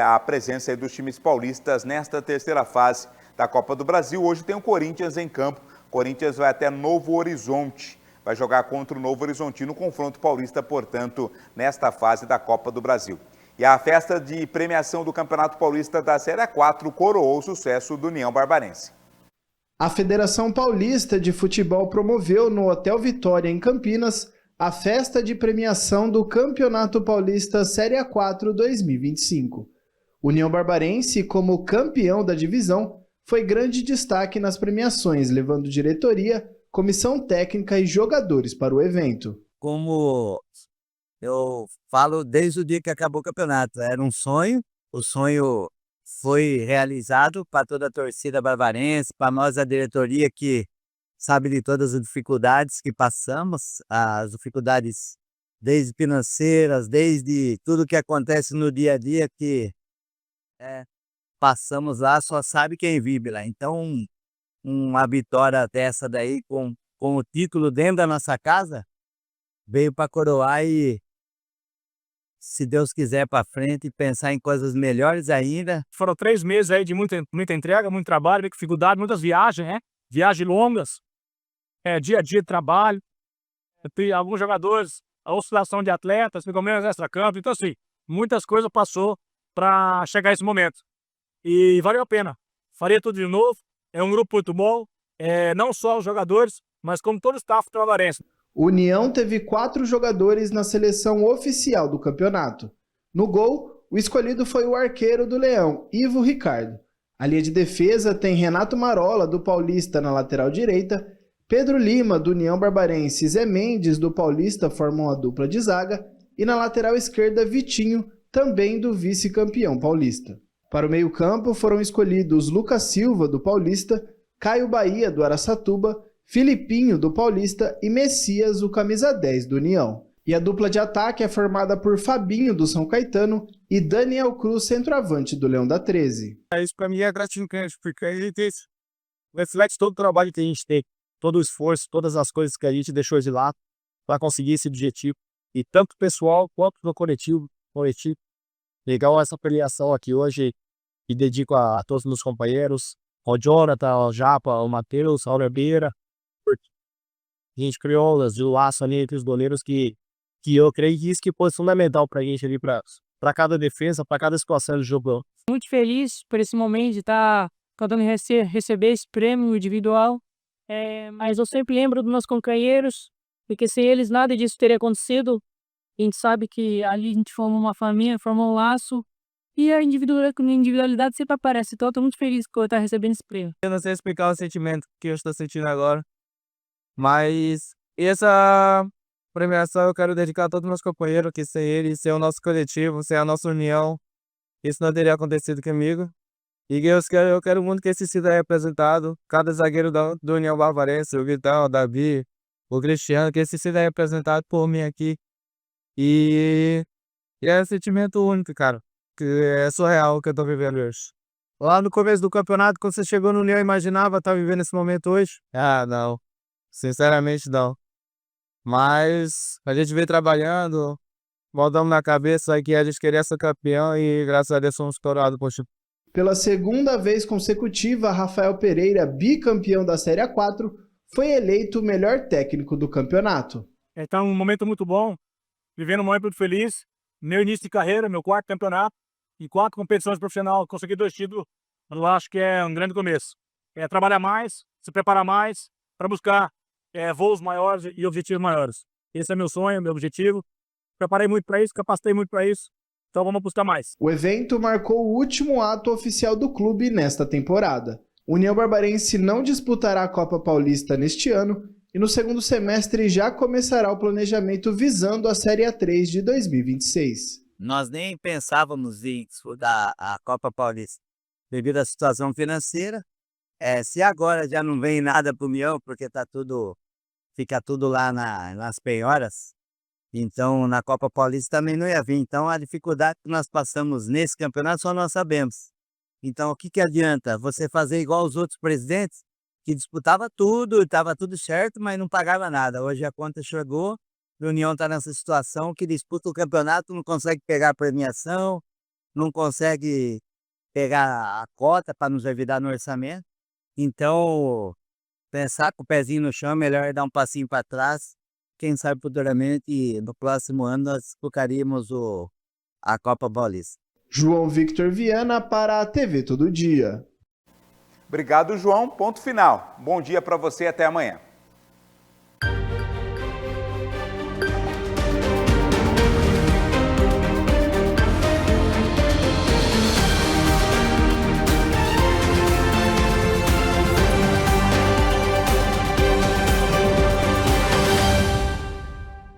A presença aí dos times paulistas nesta terceira fase da Copa do Brasil. Hoje tem o Corinthians em campo. Corinthians vai até Novo Horizonte. Vai jogar contra o Novo Horizontino, confronto paulista, portanto, nesta fase da Copa do Brasil. E a festa de premiação do Campeonato Paulista da Série 4 coroou o sucesso do União Barbarense. A Federação Paulista de Futebol promoveu no Hotel Vitória, em Campinas, a festa de premiação do Campeonato Paulista Série A4 2025. União Barbarense, como campeão da divisão, foi grande destaque nas premiações, levando diretoria, comissão técnica e jogadores para o evento. Como eu falo desde o dia que acabou o campeonato, era um sonho, o sonho foi realizado para toda a torcida barbarense, para nós, a diretoria, que sabe de todas as dificuldades que passamos, as dificuldades desde financeiras, desde tudo que acontece no dia a dia, que passamos lá, só sabe quem vive lá. Então, uma vitória dessa daí, com o título dentro da nossa casa, veio para coroar e, se Deus quiser, para frente, pensar em coisas melhores ainda. Foram 3 meses aí de muita entrega, muito trabalho, muita dificuldade, muitas viagens, Viagens longas. dia a dia de trabalho. Tem alguns jogadores, a oscilação de atletas, ficam menos extra-campo. Então, assim, muitas coisas passou para chegar a esse momento. E valeu a pena. Faria tudo de novo. É um grupo muito bom, não só os jogadores, mas como todo o staff travarense. União teve 4 jogadores na seleção oficial do campeonato. No gol, o escolhido foi o arqueiro do Leão, Ivo Ricardo. A linha de defesa tem Renato Marola, do Paulista, na lateral direita, Pedro Lima, do União Barbarense, e Zé Mendes, do Paulista, formam a dupla de zaga, e na lateral esquerda, Vitinho, também do vice-campeão paulista. Para o meio-campo foram escolhidos Lucas Silva, do Paulista, Caio Bahia, do Araçatuba, Filipinho, do Paulista, e Messias, o camisa 10 do União. E a dupla de ataque é formada por Fabinho, do São Caetano, e Daniel Cruz, centroavante do Leão da 13. Isso para mim é gratificante, porque a gente reflete todo o trabalho que a gente tem, todo o esforço, todas as coisas que a gente deixou de lado para conseguir esse objetivo. E tanto pessoal quanto no coletivo. Legal essa premiação aqui hoje, e dedico a todos os meus companheiros, ao Jonathan, ao Japa, ao Matheus, ao Ribeira. A gente criou o laço ali entre os goleiros que eu creio que isso que foi fundamental pra gente ali, pra cada defesa, pra cada situação do jogo. Muito feliz por esse momento de estar podendo receber esse prêmio individual, mas eu sempre lembro dos meus companheiros, porque sem eles nada disso teria acontecido. A gente sabe que ali a gente forma uma família, forma um laço, e a individualidade sempre aparece. Então eu estou muito feliz por eu estar recebendo esse prêmio. Eu não sei explicar o sentimento que eu estou sentindo agora, mas essa premiação eu quero dedicar a todos os meus companheiros, que sem eles, sem o nosso coletivo, sem a nossa união, isso não teria acontecido comigo. E eu quero muito que esse seja representado, cada zagueiro do União Barbarense, o Vitão, o Davi, o Cristiano, que esse seja representado por mim aqui. E é um sentimento único, cara, que é surreal o que eu tô vivendo hoje. Lá no começo do campeonato, quando você chegou no União, imaginava estar vivendo esse momento hoje? Ah, não. Sinceramente, não. Mas a gente veio trabalhando, botamos na cabeça que a gente queria ser campeão e graças a Deus somos coroados, poxa. Pela segunda vez consecutiva, Rafael Pereira, bicampeão da Série A4, foi eleito o melhor técnico do campeonato. Então, um momento muito bom, vivendo um momento muito feliz. Meu início de carreira, meu 4º campeonato, em 4 competições profissionais, consegui 2 títulos, eu acho que é um grande começo. É trabalhar mais, se preparar mais, para buscar voos maiores e objetivos maiores. Esse é meu sonho, meu objetivo. Preparei muito para isso, capacitei muito para isso. Então vamos buscar mais. O evento marcou o último ato oficial do clube nesta temporada. União Barbarense não disputará a Copa Paulista neste ano e no segundo semestre já começará o planejamento visando a Série A3 de 2026. Nós nem pensávamos em disputar a Copa Paulista devido à situação financeira. Se agora já não vem nada para o União, porque fica tudo lá nas penhoras, então na Copa Paulista também não ia vir. Então a dificuldade que nós passamos nesse campeonato só nós sabemos. Então o que adianta você fazer igual os outros presidentes, que disputava tudo, estava tudo certo, mas não pagava nada. Hoje a conta chegou, a União está nessa situação que disputa o campeonato, não consegue pegar a premiação, não consegue pegar a cota para nos ajudar no orçamento. Então, pensar com o pezinho no chão, melhor dar um passinho para trás. Quem sabe futuramente, no próximo ano, nós disputaríamos a Copa Paulista. João Victor Viana para a TV Todo Dia. Obrigado, João. Ponto final. Bom dia para você e até amanhã.